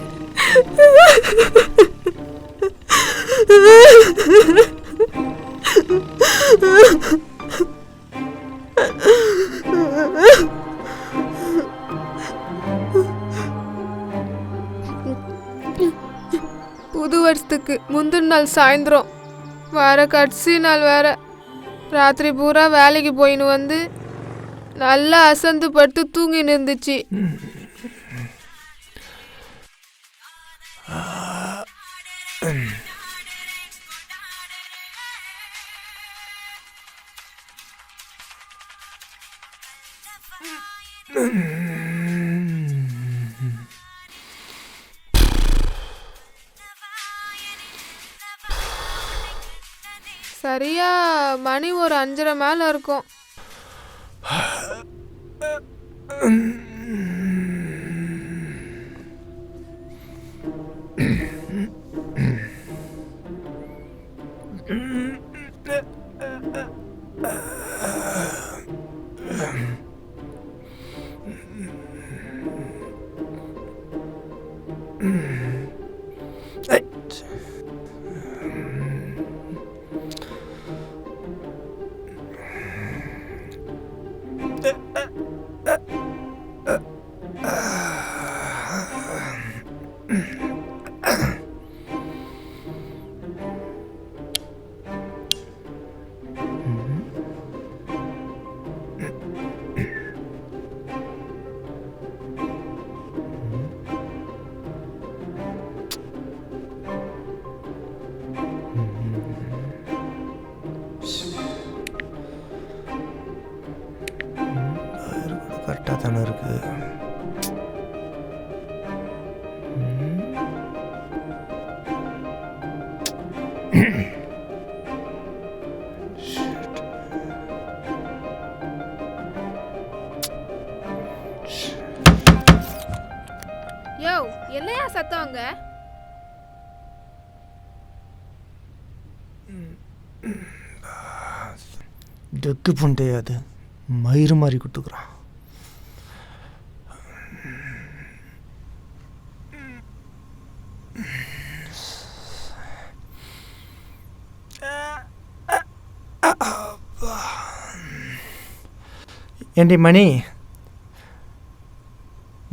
புது வருஷத்துக்கு முந்தின நாள் சாயந்தரம், வர கடைசி நாள் வேற, ராத்திரி பூரா வேலைக்கு போயின்னு வந்து நல்லா அசந்து படுத்து தூங்கின்னு இருந்துச்சு. சரியா மணி ஒரு 5:30 மேலே இருக்கும். கரெக்டாக தானே இருக்குது. யோ என்னையா சத்தம் அங்க? டெக்கு புண்டே அது மயிறு மாதிரி கொடுத்துக்குறான். ஏண்டி மணி,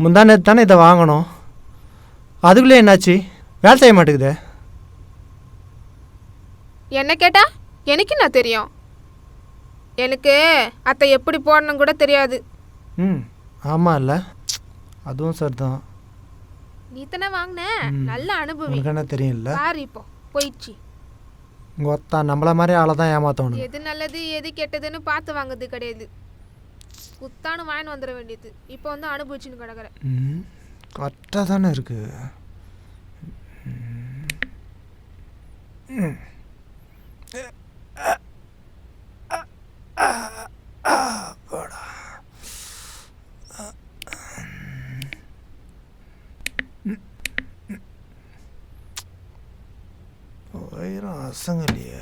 முந்தானது தானே இதை வாங்கணும், அதுக்குள்ளே என்னாச்சு? வேலை செய்ய மாட்டேங்குதே. என்ன கேட்டா எனக்கு என்ன தெரியும்? எனக்கு அத்தை எப்படி போடணும் கூட தெரியாது. ஆமாம் இல்லை, அதுவும் சார் தான். நீ தானே வாங்கின, நல்ல அனுபவி. உனக்கு என்ன தெரியும் இல்லை? பாரு இப்போ போயிடுச்சு. இங்கே ஒத்தா நம்மள மாதிரி ஆளை தான் ஏமாற்றணும். எது நல்லது எது கெட்டதுன்னு பார்த்து வாங்குறது கிடையாது. குத்தானு வாங்கின்னு வந்துட வேண்டியது. இப்போ வந்து அனுபவிச்சுன்னு கிடக்குறேன். கரெக்டாக தானே இருக்குது. வயிறம் அசங்கலையே.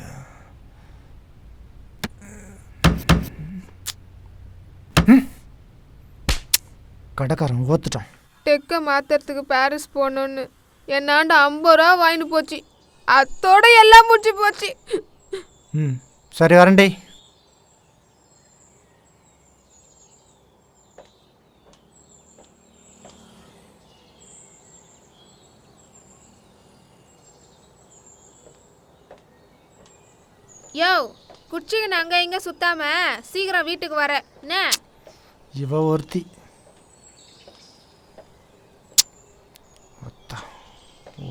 கடைக்காரன் ஓத்துட்டான். டெக்கை மாற்றுறதுக்கு பாரிஸ் போகணுன்னு என்னாண்ட 50 ரூபா வாங்கிட்டு போச்சு. அத்தோட எல்லாம் முடிச்சு போச்சு. சரி வரண்டே. யோ குச்சிக்கு அங்கே இங்கே சுத்தாம சீக்கிரம் வீட்டுக்கு வர. என்ன இவ ஒருத்தி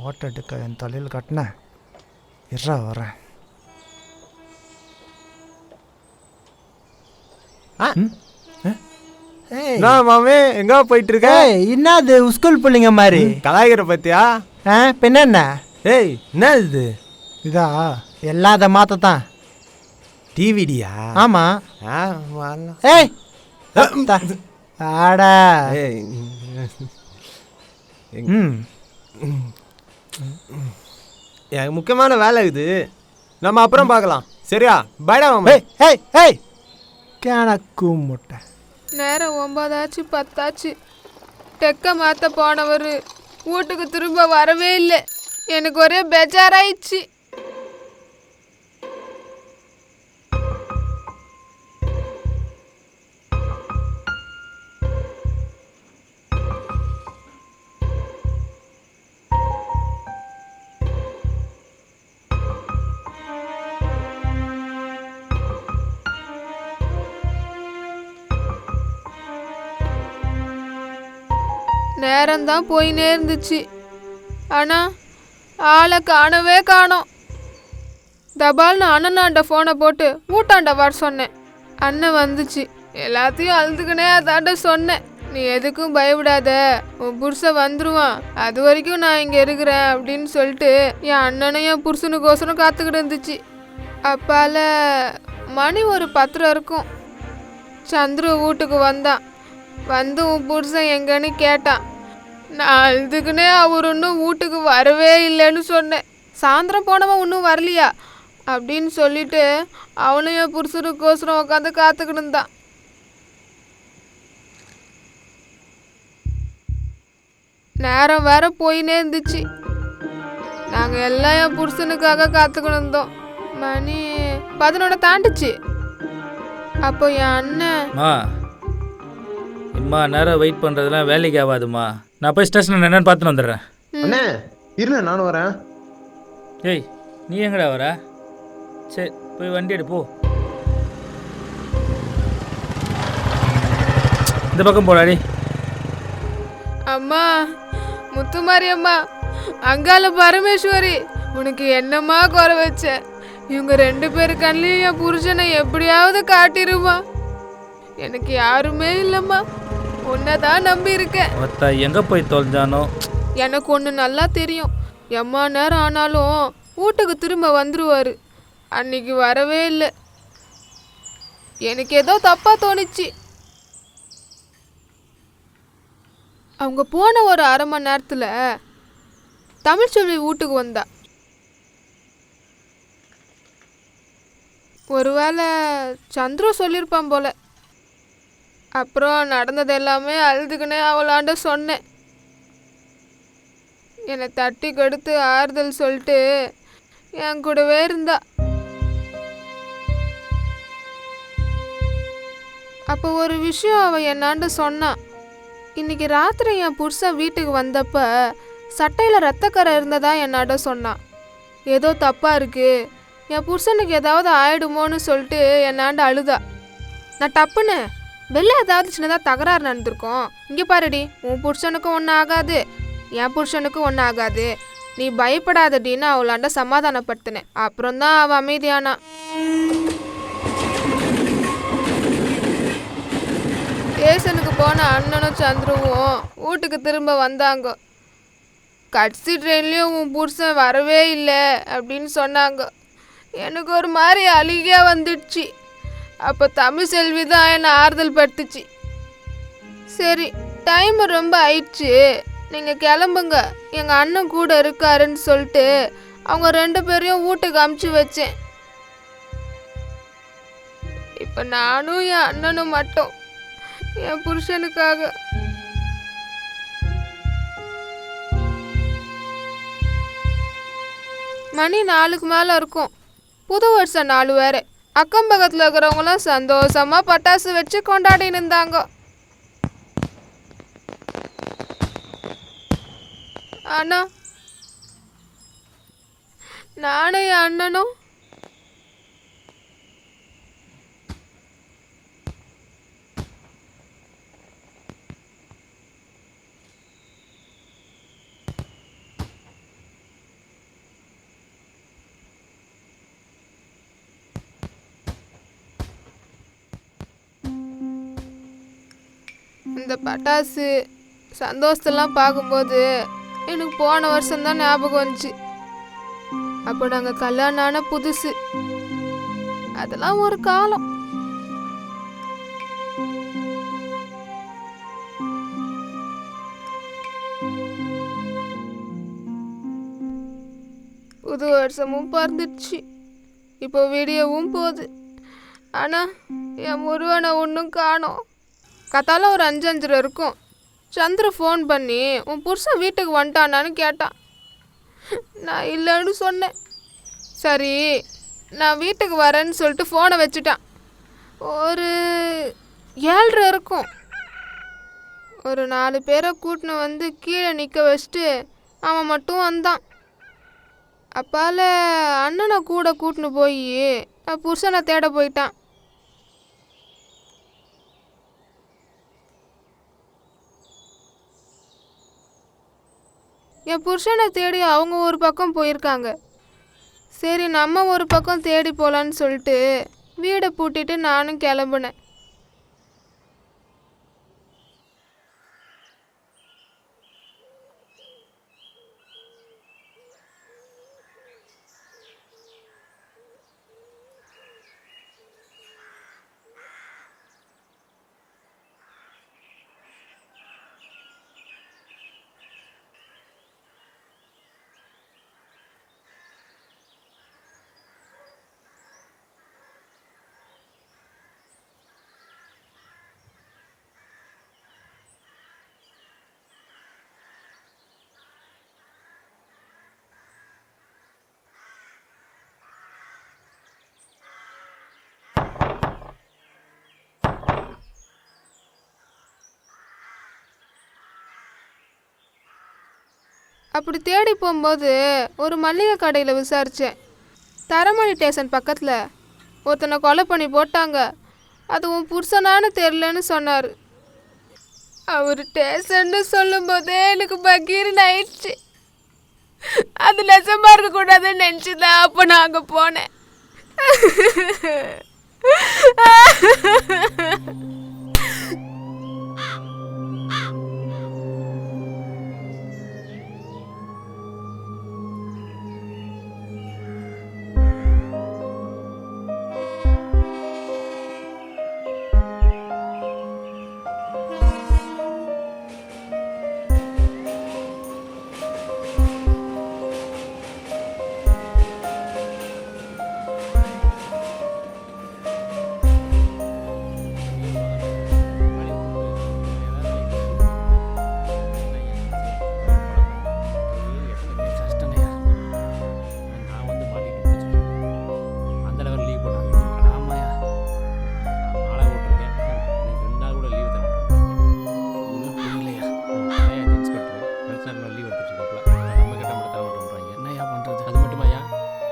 ஓட்டடுக்க என் தலையில் கட்டின இறா வரேன். மாமே எங்க போயிட்டு இருக்க? என்னது ஸ்கூல் பிள்ளைங்க மாதிரி கலாய்கிற பத்தியா? பின்ன என்ன? ஏய் என்ன இது? இதா எல்லாத மாத்தான். டிவிடியா? ஆமா. ஏய் ஆடா. எனக்கு முக்கியமான வேலை இருக்குது, நம்ம அப்புறம் பார்க்கலாம். சரியா? பைடா மாமா. ஏய் ஏய் கணக்கு முட்டை. நேரம் 9 ஆச்சு 10 ஆச்சு. டெக்கை மாற்ற போனவர் வீட்டுக்கு திரும்ப வரவே இல்லை. எனக்கு ஒரே பெஜாராயிடுச்சு. நேரம்தான் போயினே இருந்துச்சு. ஆனால் ஆளை காணவே காணோம். தபால்னு அண்ணனாண்ட ஃபோனை போட்டு வீட்டாண்ட வர சொன்னேன். அண்ணன் வந்துச்சு. எல்லாத்தையும் அழுதுக்குனே அதாண்ட சொன்னேன். நீ எதுக்கும் பயப்படாத, உன் புருஷன் வந்துடுவான், அது வரைக்கும் நான் இங்கே இருக்கிறேன் அப்படின்னு சொல்லிட்டு என் அண்ணனும் என் புருஷனுக்கோசரம் காத்துக்கிட்டு இருந்துச்சு. அப்பால மணி ஒரு 10 இருக்கும். சந்துரு வீட்டுக்கு வந்தான். வந்து உன் புருஷன் எங்கன்னு கேட்டான். நான் அழுதுக்குனே அவர் இன்னும் வீட்டுக்கு வரவே இல்லைன்னு சொன்னேன். சாயந்தரம் போனவன் இன்னும் வரலையா? அப்படின்னு சொல்லிட்டு அவனும் என் புருஷனுக்கோசரம் உட்காந்து காத்துக்கிட்டு இருந்தான். நேரம் வேற போயினே இருந்துச்சு. நாங்கள் எல்லாம் என் புருஷனுக்காக காத்துக்கிட்டு இருந்தோம். மணி 11 தாண்டிச்சு. அப்போ என் அண்ணன், இம்மா நேரம் வெயிட் பண்ணுறதுலாம் வேலைக்கு ஆகாதுமா. நான் போய் ஸ்டேஷனில் என்னன்னு பார்த்துட்டு வந்துடுறேன். அண்ணே இருண்ணே நானும் வரேன். ஏய் நீ எங்கடா வர? சரி போய் வண்டி எடு போ. இந்த பக்கம் போடாடி. அம்மா முத்துமாரியம்மா, அங்கால பரமேஸ்வரி, உனக்கு என்னம்மா குறை வச்ச? இவங்க 2 பேரு கண்ணிலையும் என் புருஷனை எப்படியாவது காட்டிருமா. எனக்கு யாருமே இல்லைம்மா, உன்னைதான் நம்பி இருக்கேன். எங்கே போய் தொலைஞ்சானோ? எனக்கு ஒன்று நல்லா தெரியும். எம்மா நேரம் ஆனாலும் வீட்டுக்கு திரும்ப வந்துருவாரு. அன்னைக்கு வரவே இல்லை. எனக்கு ஏதோ தப்பா தோணுச்சு. அவங்க போன ஒரு 1/2 மணி நேரத்தில் தமிழ்ச்செல்வி வீட்டுக்கு வந்தா. ஒருவேளை சந்துரு சொல்லியிருப்பான் போல. அப்புறம் நடந்தது எல்லாமே அழுதுக்குன்னே அவளாண்ட சொன்னேன். என்னை தட்டி கெடுத்து ஆறுதல் சொல்லிட்டு என் கூடவே இருந்தா. அப்போ ஒரு விஷயம் அவள் என்னாண்ட சொன்னான். இன்னைக்கு ராத்திரி என் புருஷன் வீட்டுக்கு வந்தப்ப சட்டையில் ரத்தக்கரை இருந்ததா என்னாண்ட சொன்னான். ஏதோ தப்பா இருக்கு, என் புருஷனுக்கு ஏதாவது ஆயிடுமோன்னு சொல்லிட்டு என்னாண்ட அழுதா. நான் டப்புன்னு வெளில ஏதாவது சின்னதாக தகராறு நடந்திருக்கோம், இங்கே பாருடி, உன் புருஷனுக்கும் ஒன்றும் ஆகாது, என் புருஷனுக்கும் ஒன்றும் ஆகாது, நீ பயப்படாதடின்னு அவளாண்ட சமாதானப்படுத்தினேன். அப்புறம்தான் அவள் அமைதியானா. ஸ்டேஷனுக்கு போன அண்ணனும் சந்துருவும் வீட்டுக்கு திரும்ப வந்தாங்க. கடைசி ட்ரெயின்லேயும் உன் புருஷன் வரவே இல்லை அப்படின்னு சொன்னாங்க. எனக்கு ஒரு மாதிரி அழுகையாக வந்துடுச்சு. அப்போ தமிழ்செல்வி தான் என்னை ஆறுதல் படுத்துச்சு. சரி டைம் ரொம்ப ஆயிடுச்சு, நீங்கள் கிளம்புங்க, எங்கள் அண்ணன் கூட இருக்காருன்னு சொல்லிட்டு அவங்க 2 பேரையும் வீட்டுக்கு அமுச்சு வச்சேன். இப்போ நானும் என் அண்ணனும் மட்டும் என் புருஷனுக்காக. மணி 4க்கு மேலே இருக்கும். புது வருஷம் 4 வேறு. அக்கம் பக்கத்தில் இருக்கிறவங்களாம் சந்தோஷமாக பட்டாசு வச்சு கொண்டாடின்னு இருந்தாங்க. ஆனா நானும் என் அண்ணனும் இந்த பட்டாசு சந்தோஷத்தெல்லாம் பார்க்கும்போது எனக்கு போன வருஷம்தான் ஞாபகம் வந்துச்சு. அப்போ நாங்கள் கல்யாணம் ஆன புதுசு. அதெல்லாம் ஒரு காலம். புது வருஷமும் பிறந்துடுச்சு. இப்போ விடியவும் போகுது. ஆனால் என் முருகனை ஒன்றும் காணோம். கத்தால ஒரு 5:05 இருக்கும். சந்திர ஃபோன் பண்ணி உன் புருஷன் வீட்டுக்கு வந்துட்டானான்னு கேட்டான். நான் இல்லைன்னு சொன்னேன். சரி நான் வீட்டுக்கு வரேன்னு சொல்லிட்டு ஃபோனை வச்சுட்டான். ஒரு 7:30 இருக்கும். ஒரு 4 பேரை கூட்டின்னு வந்து கீழே நிற்க வச்சுட்டு அவன் மட்டும் வந்தான். அப்பால அண்ணனை கூட கூட்டின்னு போய் புருஷனை தேட போயிட்டான். என் புருஷனை தேடி அவங்க ஒரு பக்கம் போயிருக்காங்க. சரி நம்ம ஒரு பக்கம் தேடி போகலான்னு சொல்லிட்டு வீடை பூட்டிட்டு நானும் கிளம்புனேன். அப்படி தேடி போகும்போது ஒரு மளிகை கடையில் விசாரித்தேன். தரமணி ஸ்டேஷன் பக்கத்தில் ஒருத்தனை கொலை பண்ணி போட்டாங்க. அது உன் புருஷனானு தெரிலன்னு சொன்னார். அவர் ஸ்டேஷன்னு சொல்லும்போதே எனக்கு பகீர்னு ஆயிடுச்சு. அது நெசமாக இருக்கக்கூடாதுன்னு நினச்சிதான் அப்போ நான் அங்கே போனேன்.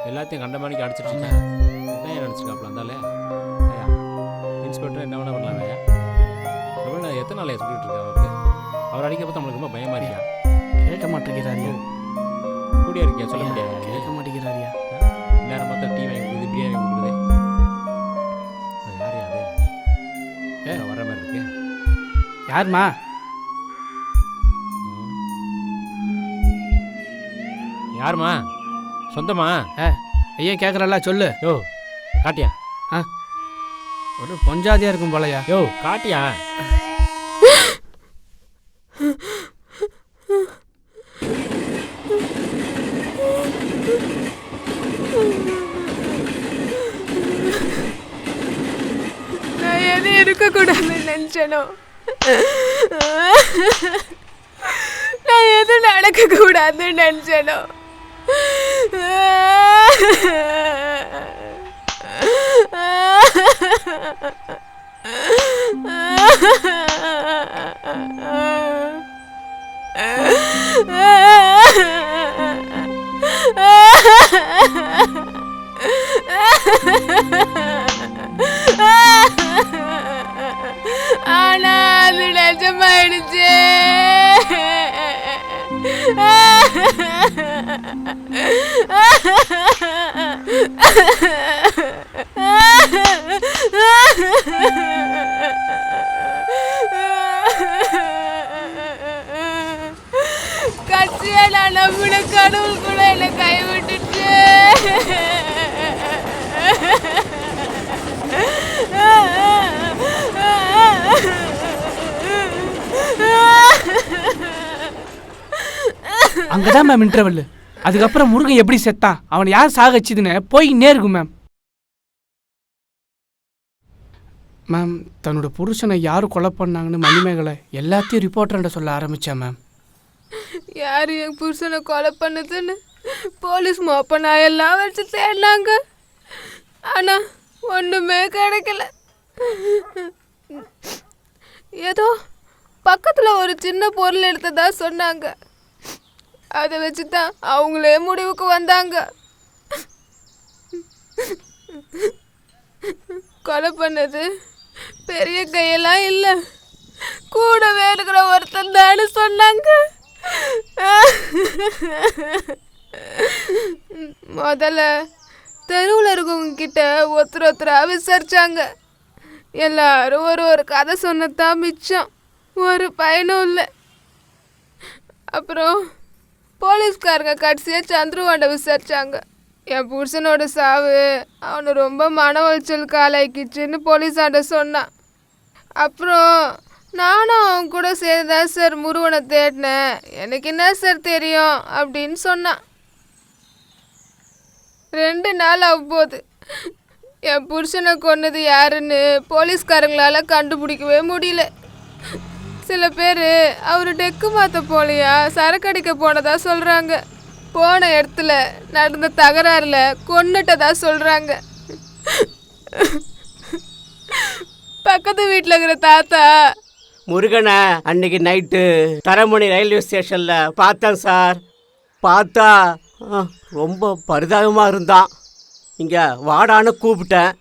எல்லாத்தையும் கண்ட மணிக்கு அடிச்சிட்டு இருக்கேன். என்ன நினச்சிருக்காப்ல இருந்தாலே ஐயா இன்ஸ்பெக்டர் என்ன வேணா பண்ணலாம் ஐயா. எவ்வளோ எத்தனை நாளையா சொல்லிட்டு இருக்கேன் அவருக்கு. அவர் அடிக்க பார்த்து நம்மளுக்கு ரொம்ப பயமா இருக்கியா? கேட்க மாட்டேங்கிறாரியா. கூடியா இருக்கியா சொல்ல முடியாது. கேட்க மாட்டேங்கிறாரியா. நேரம் பார்த்தா டீ வாங்கி கொடுக்குது, பிரியாணி வாங்கி கொடுக்குது. யார் அது வர மாதிரி இருக்கு? யாருமா? யாருமா? சொந்தமா? ஐயா கேட்குறல்ல சொல்லு. யோ காட்டியா? ஒரு பொஞ்சாதியாக இருக்கும் போலையா. யோ காட்டியா? நான் எது இருக்கக்கூடாதுன்னு நினச்சனோ, நான் எது நடக்கக்கூடாதுன்னு நினச்சனோ ஆனா அது நிஜமாயிடுச்சு. கட்சியா நான் நம்பின கடவுள் கூட என்னை கைவிட்டுச்சு. அங்கதான் மேம் இன்டர்வல். அதுக்கப்புறம் முருகன் எப்படி செத்தான், அவனை யார் சாகச்சுதுன்னு போய் நேருக்கும் மேம். மேம் தன்னோட புருஷனை யார் கொலை பண்ணாங்கன்னு மணிமேகலை எல்லாத்தையும் ரிப்போர்ட்டர்கிட்ட சொல்ல ஆரம்பித்தேன் மேம். யார் என் புருஷனை கொலை பண்ணுதுன்னு போலீஸ் மோப்ப நாயெல்லாம் வச்சு தேடினாங்க. ஆனால் ஒன்றுமே கிடைக்கல. ஏதோ பக்கத்தில் ஒரு சின்ன பொருள் எடுத்ததா சொன்னாங்க. அதை வச்சு தான் அவங்களே முடிவுக்கு வந்தாங்க. கொலை பண்ணது பெரிய கையெல்லாம் இல்லை, கூடவே இருக்கிற ஒருத்தன் தானு சொன்னாங்க. முதல்ல தெருவில் இருக்கவங்க கிட்ட ஒருத்தராக விசாரிச்சாங்க. எல்லாரும் ஒரு கதை சொன்னதான் மிச்சம், ஒரு பயனும் இல்லை. அப்புறம் போலீஸ்காரங்க கடைசியாக சந்துருவாண்ட விசாரிச்சாங்க. என் புருஷனோட சாவு அவனை ரொம்ப மன உளைச்சலுக்கு ஆளாக்கிச்சுன்னு போலீஸாண்ட சொன்னான். அப்புறம் நானும் அவன் கூட சேர்ந்துதான் சார் முருகனை தேடினேன், எனக்கு என்ன சார் தெரியும் அப்படின்னு சொன்னான். 2 நாள் ஆகும்போது என் புருஷனை கொன்னது யாருன்னு போலீஸ்காரங்களால் கண்டுபிடிக்கவே முடியல. சில பேர் அவர் டெக்கு மாற்ற போலையா சரக்கடிக்க போனதா சொல்கிறாங்க. போன இடத்துல நடந்த தகராறில் கொன்னுட்டதா சொல்கிறாங்க. பக்கத்து வீட்டில் இருக்கிற தாத்தா, முருகனை அன்னைக்கு நைட்டு தரமணி ரயில்வே ஸ்டேஷனில் பார்த்தேன் சார். பார்த்தா ரொம்ப பரிதாபமாக இருந்தான். இங்கே வாடான்னு கூப்பிட்டேன்.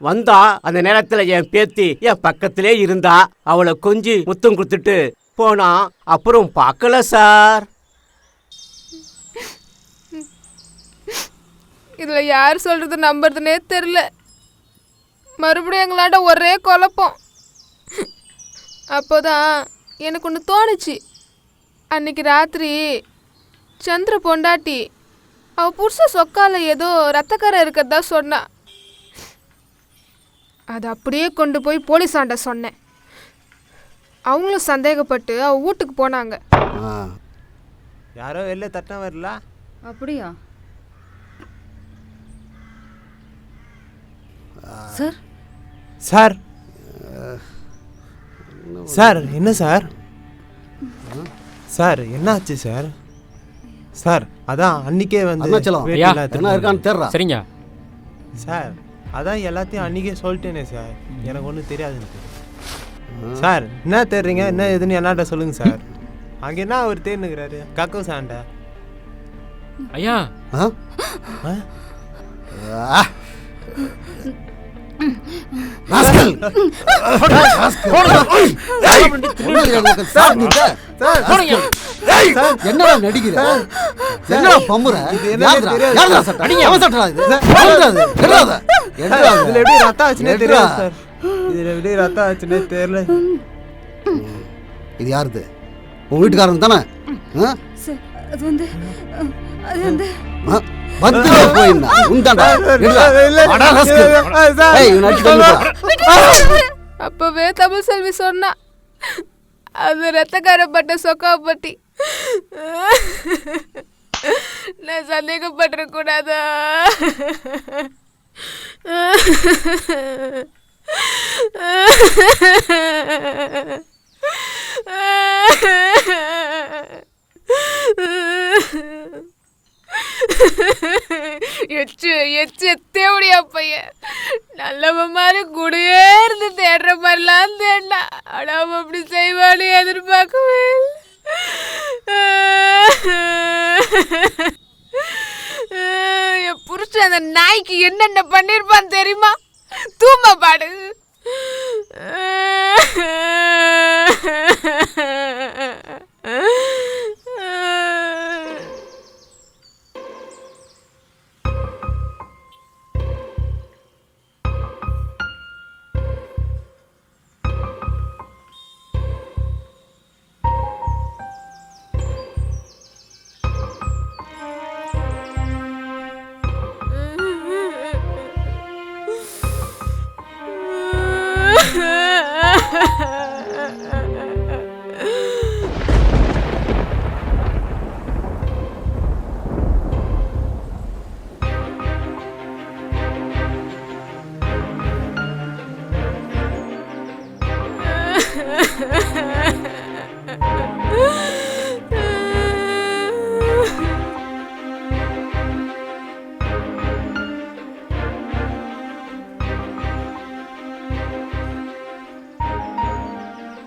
வந்தா அந்த நேரத்தில் என் பேத்தி என் பக்கத்திலே இருந்தா. அவளை கொஞ்சி முத்தம் கொடுத்துட்டு போனா. அப்புறம் பார்க்கல சார். இதில் யார் சொல்கிறது நம்புறதுனே தெரில. மறுபடியும் எங்களாட்ட ஒரே குழப்பம். அப்போதான் எனக்கு ஒன்று தோணுச்சு. அன்னைக்கு ராத்திரி சந்திர பொண்டாட்டி அவள் புருஷ சொக்கால ஏதோ ரத்தக்கரை இருக்கிறதா சொன்னா. அதை அப்படியே கொண்டு போய் போலீஸாண்ட சொன்னேன். அவங்களும் சந்தேகப்பட்டு அவள் வீட்டுக்கு போனாங்க. யாரோ வெளில தட்டினா வரல. அப்படியா சார்? சார் சார் என்ன சார்? சார் என்னாச்சு சார்? சார் அதான் அன்னைக்கே வந்து சரிங்க சார். அதான் எல்லாத்தையும் அன்றைக்கே சொல்லிட்டேனே சார். எனக்கு ஒன்றும் தெரியாதுன்னு. சார் என்ன தேடுறீங்க, என்ன எதுன்னு என்னாட்ட சொல்லுங்க சார். அங்கே என்ன அவர் தேர்னுக்கிறாரு கக்கோ சாண்ட. ஐயா என்னடா நடிக்கிற? என்னடா பம்புற? எப்படி ரத்தம் ஆச்சுன்னே தெரியாது சார். இதுல எப்படி ரத்தம் ஆச்சுன்னே தெரியல. இது யாருது? உன் வீட்டுக்காரன் தானே? அது வந்து அப்பவே தமிழ் செல்வி சொன்னா அது ரத்தக்காரப்பட்ட சொக்காப்பட்டி. நான் சந்தேகப்பட்டிருக்க கூடாதா? எச்சு எச்சு தேவடியா பையன் நல்லவன் மாதிரி கூடயே இருந்து தேடுற மாதிரிலாம் தேடினா. ஆனா அவன் அப்படி செய்வான்னு எதிர்பார்க்கவே என் புருஷன் அந்த நாய்க்கு என்னென்ன பண்ணிருப்பான்னு தெரியுமா? தூம்ப பாடு.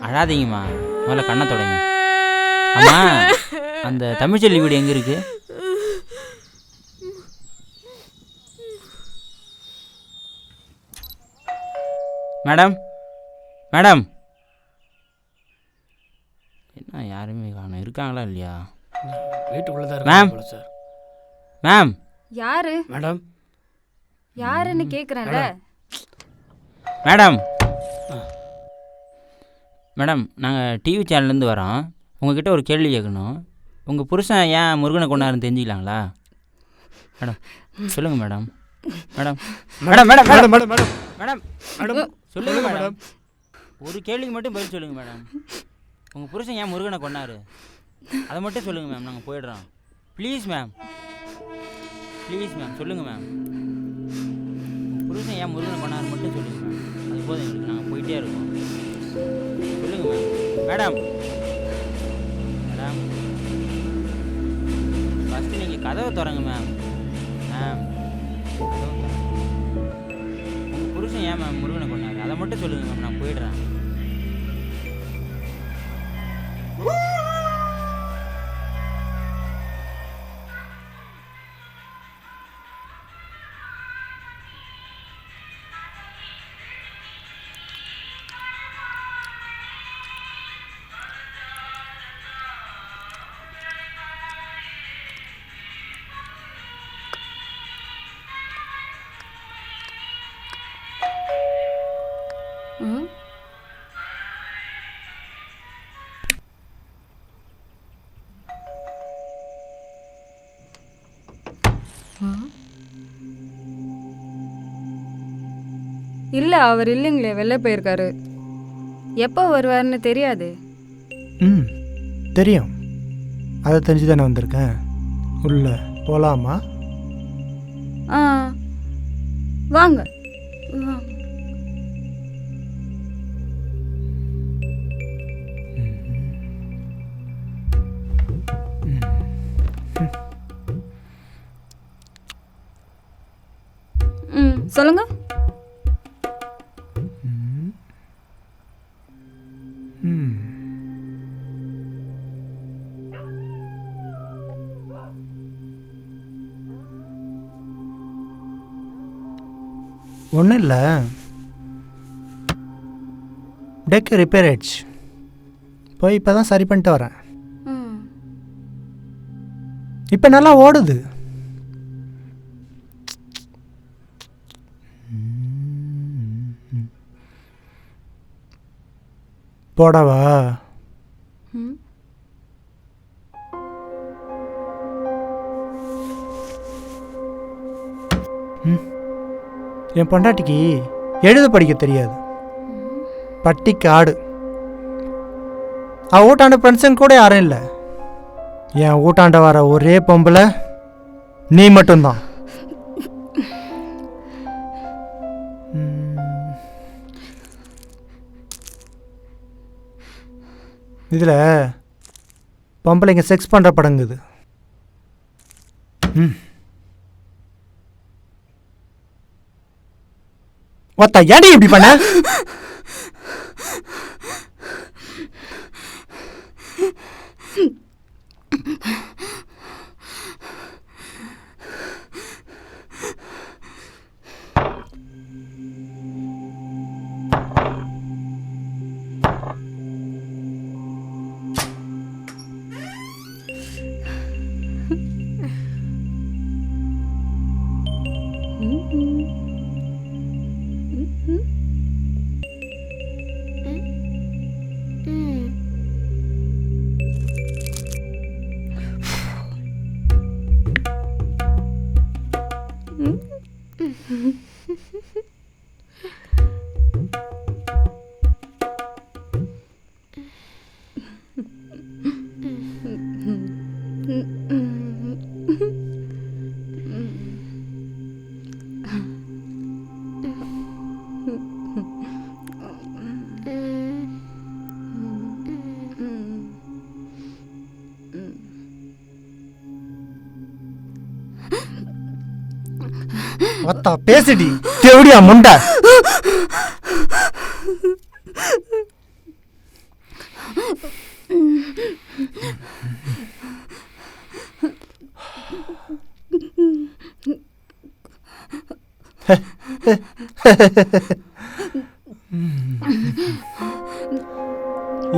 அழாதீங்கம்மா, முதல்ல கண்ணை தொடங்க. அம்மா, அந்த தமிழ்ச்செல்வி வீடு எங்கே இருக்கு? மேடம் மேடம் என்ன யாருமே காணோம். இருக்காங்களா இல்லையா? வீட்டுக்குள்ளே மேம் சார். மேம் யாரு மேடம்? யாருன்னு கேட்குறேன்ல. மேடம் மேடம் நாங்கள் டிவி சேனல்லேருந்து வரோம். உங்ககிட்ட ஒரு கேள்வி கேட்கணும். உங்கள் புருஷன் ஏன் முருகனை கொண்டாருன்னு தெரிஞ்சுக்கலாங்களா? மேடம் சொல்லுங்கள் madam. Madam madam madam madam madam madam madam சொல்லுங்கள் மேடம். ஒரு கேள்விக்கு மட்டும் பதில் சொல்லுங்கள் மேடம். உங்கள் புருஷன் ஏன் முருகனை கொண்டாரு அதை மட்டும் சொல்லுங்கள் மேம். நாங்கள் போயிடுறோம். ப்ளீஸ் மேம், ப்ளீஸ் மேம் சொல்லுங்கள் மேம். உங்கள் புருஷன் ஏன் முருகனை கொண்டாரு மட்டும் சொல்லுங்கள் மேம். அது போதும் எங்களுக்கு, நாங்கள் போயிட்டே இருக்கோம். சொல்லுங்கள் மேம். மேடம் மேடம் ஃபஸ்ட்டு நீங்கள் கதவை திறங்க மேம். மேம் கதவை திறங்க. உங்கள் புருஷன் ஏன் மேம் முருகனை கொண்டாரு அதை மட்டும் சொல்லுங்கள் மேம். நான் போயிடுறேன். இல்லை அவர் இல்லைங்களே, வெளில போயிருக்காரு. எப்போ வருவார்னு தெரியாது. ம் தெரியும், அதை தெரிஞ்சு தானே வந்திருக்கேன். உள்ள போகலாமா? ஆ வாங்க. ம் சொல்லுங்க. ஒன்றும் இல்லை, டெக்கு ரிப்பேர் ஆயிடுச்சு, போய் இப்போ தான் சரி பண்ணிட்டு வரேன். இப்போ நல்லா ஓடுது. போடவா? என் பொண்டாட்டிக்கு எழுத படிக்க தெரியாது, பட்டிக்கு ஆடு. அவள் ஊட்டாண்ட ஃப்ரெண்ட்ஸுங்க கூட யாரும் இல்லை. என் ஊட்டாண்ட வர ஒரே பொம்பளை நீ மட்டும்தான். இதில் பொம்பளைங்க செக்ஸ் பண்ணுற படங்குது. ஒத்த ஏடி இப்படி பண்ண? ஒத்தா பேசுடி தேவடியா முண்டை.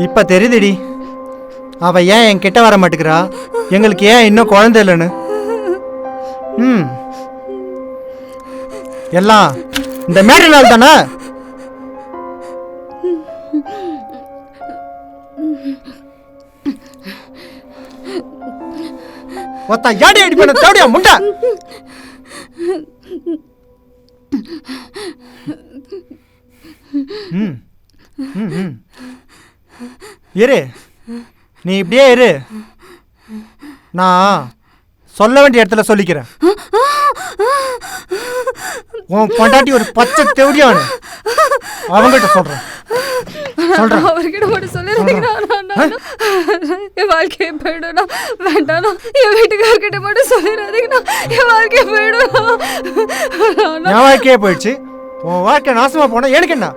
இப்ப தெரியுதுடி அவ ஏன் என் கிட்ட வர மாட்டேங்கிறா, எங்களுக்கு ஏன் இன்னும் குழந்தை இல்லைன்னு. எல்லாம் இந்த மேரி நாள் தானே. ஒத்தா யாடி அடி பண்ண தேவடியா முண்டை. இரு, நீ இப்படியே இரு, நான் சொல்ல வேண்டிய இடத்துல சொல்லிக்கிறேன். உன் பொண்டாட்டி ஒரு பச்சை தேவடியானு அவங்ககிட்ட சொல்றேன். அவர்கிட்ட மட்டும் சொல்லிருந்தீங்கன்னா என் வாழ்க்கையை போயிடும். வேண்டாம், என் வீட்டுக்காரர்கிட்ட மட்டும் சொல்லிடாதீங்கன்னா என் வாழ்க்கையை போயிடும். என் வாழ்க்கையே போயிடுச்சு, உன் வாழ்க்கை நாசமா போனா எனக்கு என்ன?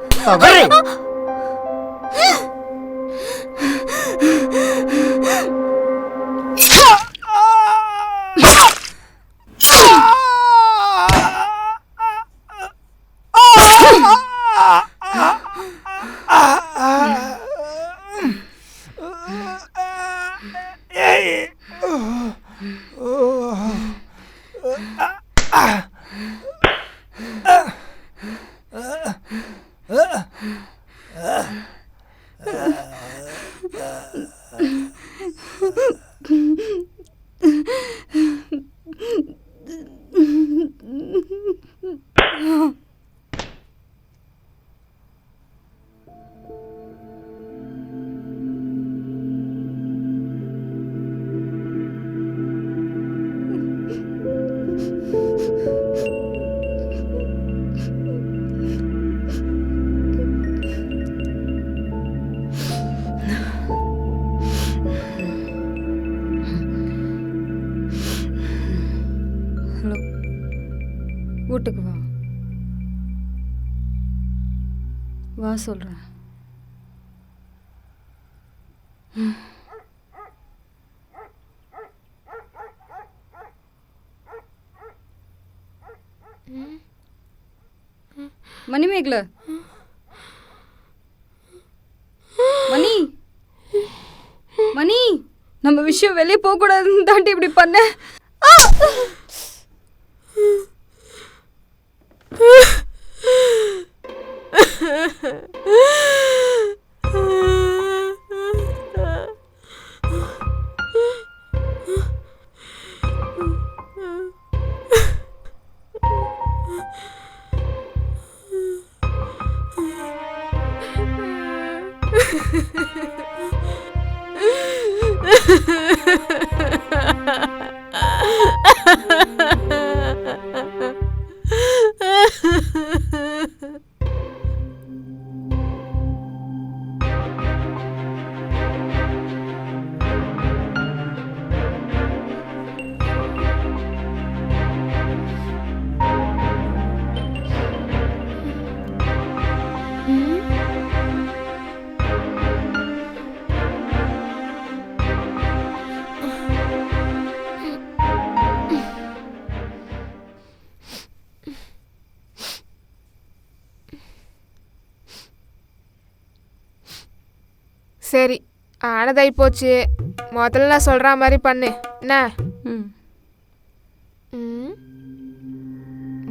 அப்புறமா சொல்கிறேன். மணிமேகலை, மணி மணி, நம்ம விஷயம் வெளியே போகக்கூடாதுன்னு தாண்டி இப்படி பண்ண. சரி, ஆனதாகி போச்சு. முதல்ல நான் சொல்கிற மாதிரி பண்ணு என்ன.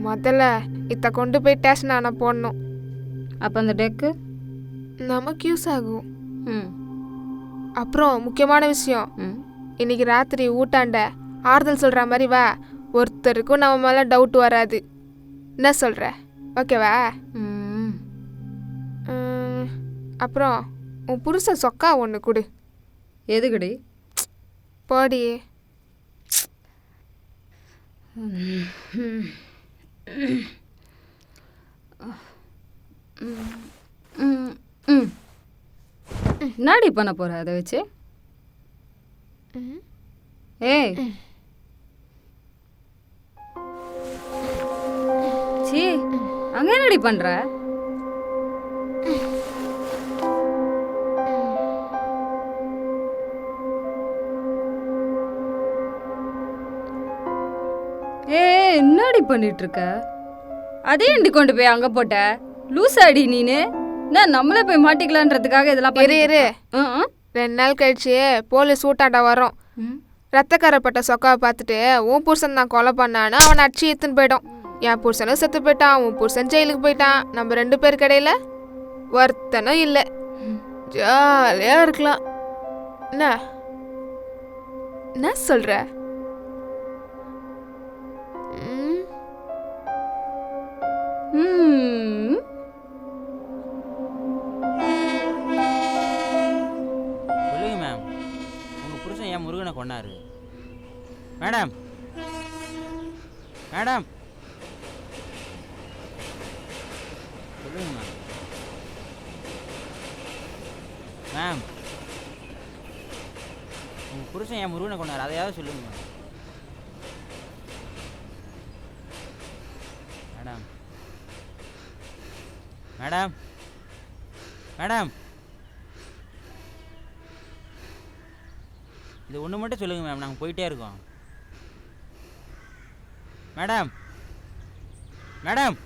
முதல்ல இதை கொண்டு போய் ஸ்டேஷன் ஆனால் போடணும். அப்போ அந்த டெக்கு நமக்கு யூஸ் ஆகும். அப்புறம் முக்கியமான விஷயம், இன்னைக்கு ராத்திரி ஊட்டாண்ட ஆறுதல் சொல்கிற மாதிரி வா. ஒருத்தருக்கும் நம்ம மேலே டவுட் வராது. என்ன சொல்கிற? ஓகேவா? அப்புறம் உன் புருஷன் சொக்கா ஒன்று கொடு. எதுக்குடி? போடி. என்னடி பண்ண போற அதை வச்சு? ஏய் சீ, அங்க என்னடி பண்ற? என்னடி பண்ணிட்டு இருக்க? அதே எண்டி கொண்டு போய் அங்க போட்ட. லூஸ் ஆடி நீனு. நான் நம்மளே போய் மாட்டிக்கலான்றதுக்காக இதெல்லாம் இரு. 2 நாள் கழிச்சு போலீஸ் ஊட்டாண்டா வரோம். ரத்தக்கரைப்பட்ட சொக்காவை பார்த்துட்டு உன் புருஷன் தான் கொலை பண்ணான்னு அவனை அடிச்சு எடுத்துன்னு போயிடும். என் புருஷனும் செத்து போயிட்டான், உன் புருஷன் ஜெயிலுக்கு போயிட்டான். நம்ம 2 பேர் கடையில் வருத்தனும் இல்லை. ஜாலியாக இருக்கலாம். என்ன சொல்கிற? சொல்லுங்க மேம், உங்கள் புருஷன் ஏன் முருகனை கொண்டாரு? மேடம் மேடம் சொல்லுங்க மேம். மேம், உங்கள் புருஷன் ஏன் முருகனை கொண்டாரு? அதையாவது சொல்லுங்க மேம். மேடம் மேடம் இது ஒன்று மட்டும் சொல்லுங்கள் மேம், நாங்கள் போயிட்டே இருக்கோம். மேடம் மேடம்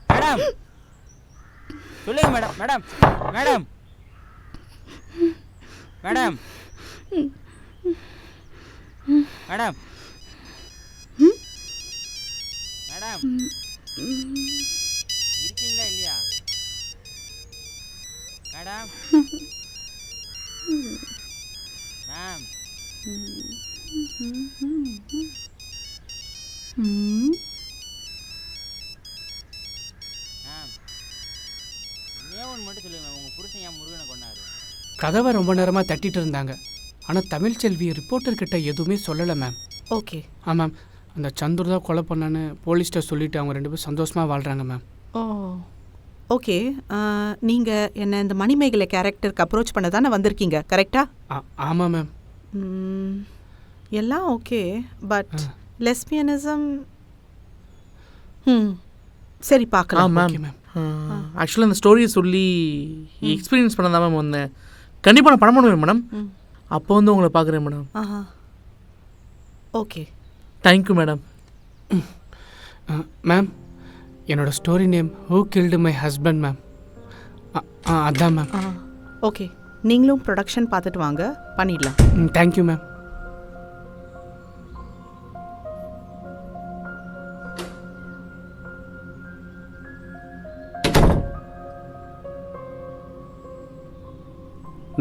மேடம் சொல்லுங்கள் madam. Madam madam madam madam madam இருக்கீங்களா இல்லையா? மேடம் மேம் மேம் ஒன்று மட்டும் சொல்லுங்க மேம், உங்கள் புருஷன் ஏன் முருகனை கொண்டாரு? கதவை ரொம்ப நேரமாக தட்டிட்டு இருந்தாங்க. ஆனால் தமிழ்ச்செல்வி ரிப்போர்ட்டர்கிட்ட எதுவுமே சொல்லலை மேம். ஓகே. மேம், அந்த சந்துரு தான் கொலை பண்ணான்னு போலீஸ்கிட்ட சொல்லிவிட்டு அவங்க 2 பேரும் சந்தோஷமாக வாழ்கிறாங்க மேம். ஓ ஓகே. நீங்கள் என்ன இந்த மணிமேகலை கேரக்டருக்கு அப்ரோச் பண்ண தானே வந்திருக்கீங்க, கரெக்டா? ஆமாம் மேம். எல்லாம் ஓகே, பட் லெஸ்பியனிசம் சரி பார்க்கலாம். மேம் ஆக்சுவலாக அந்த ஸ்டோரியை சொல்லி எக்ஸ்பீரியன்ஸ் பண்ண தான் மேம் வந்தேன். கண்டிப்பாக நான் படம் பண்ணுவேன் மேடம். அப்போ வந்து உங்களை பார்க்குறேன் madam. Okay, thank you madam. Ma'am, என்னோட story name who killed my husband ma'am. அதான் மேம். ஓகே, நீங்களும் ப்ரொடக்ஷன் பார்த்துட்டு வாங்க, பண்ணிடலாம். Thank you ma'am.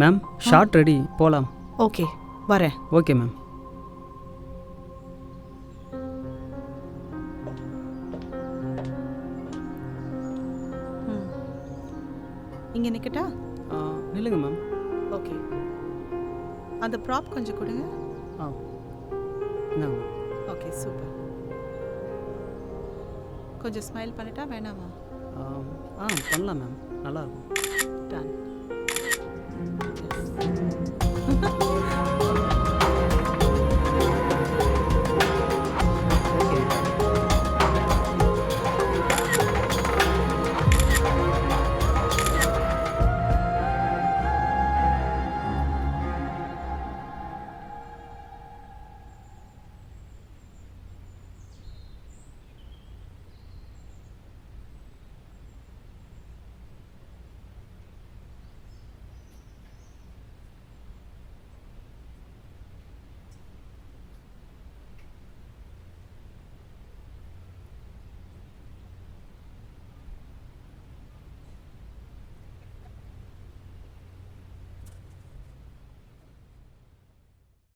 Ma'am shot ready, போகலாம். ஓகே, வரேன். Okay ma'am. இங்கே நிற்கட்டா? நில்லுங்க மேம். ஓகே, அந்த ப்ராப் கொஞ்சம் கொடுங்க. இந்தாங்க. Okay, super. கொஞ்சம் ஸ்மைல் பண்ணிட்டா வேணாமா? பண்ணலாம் மேம், நல்லாயிருக்கும். டன்.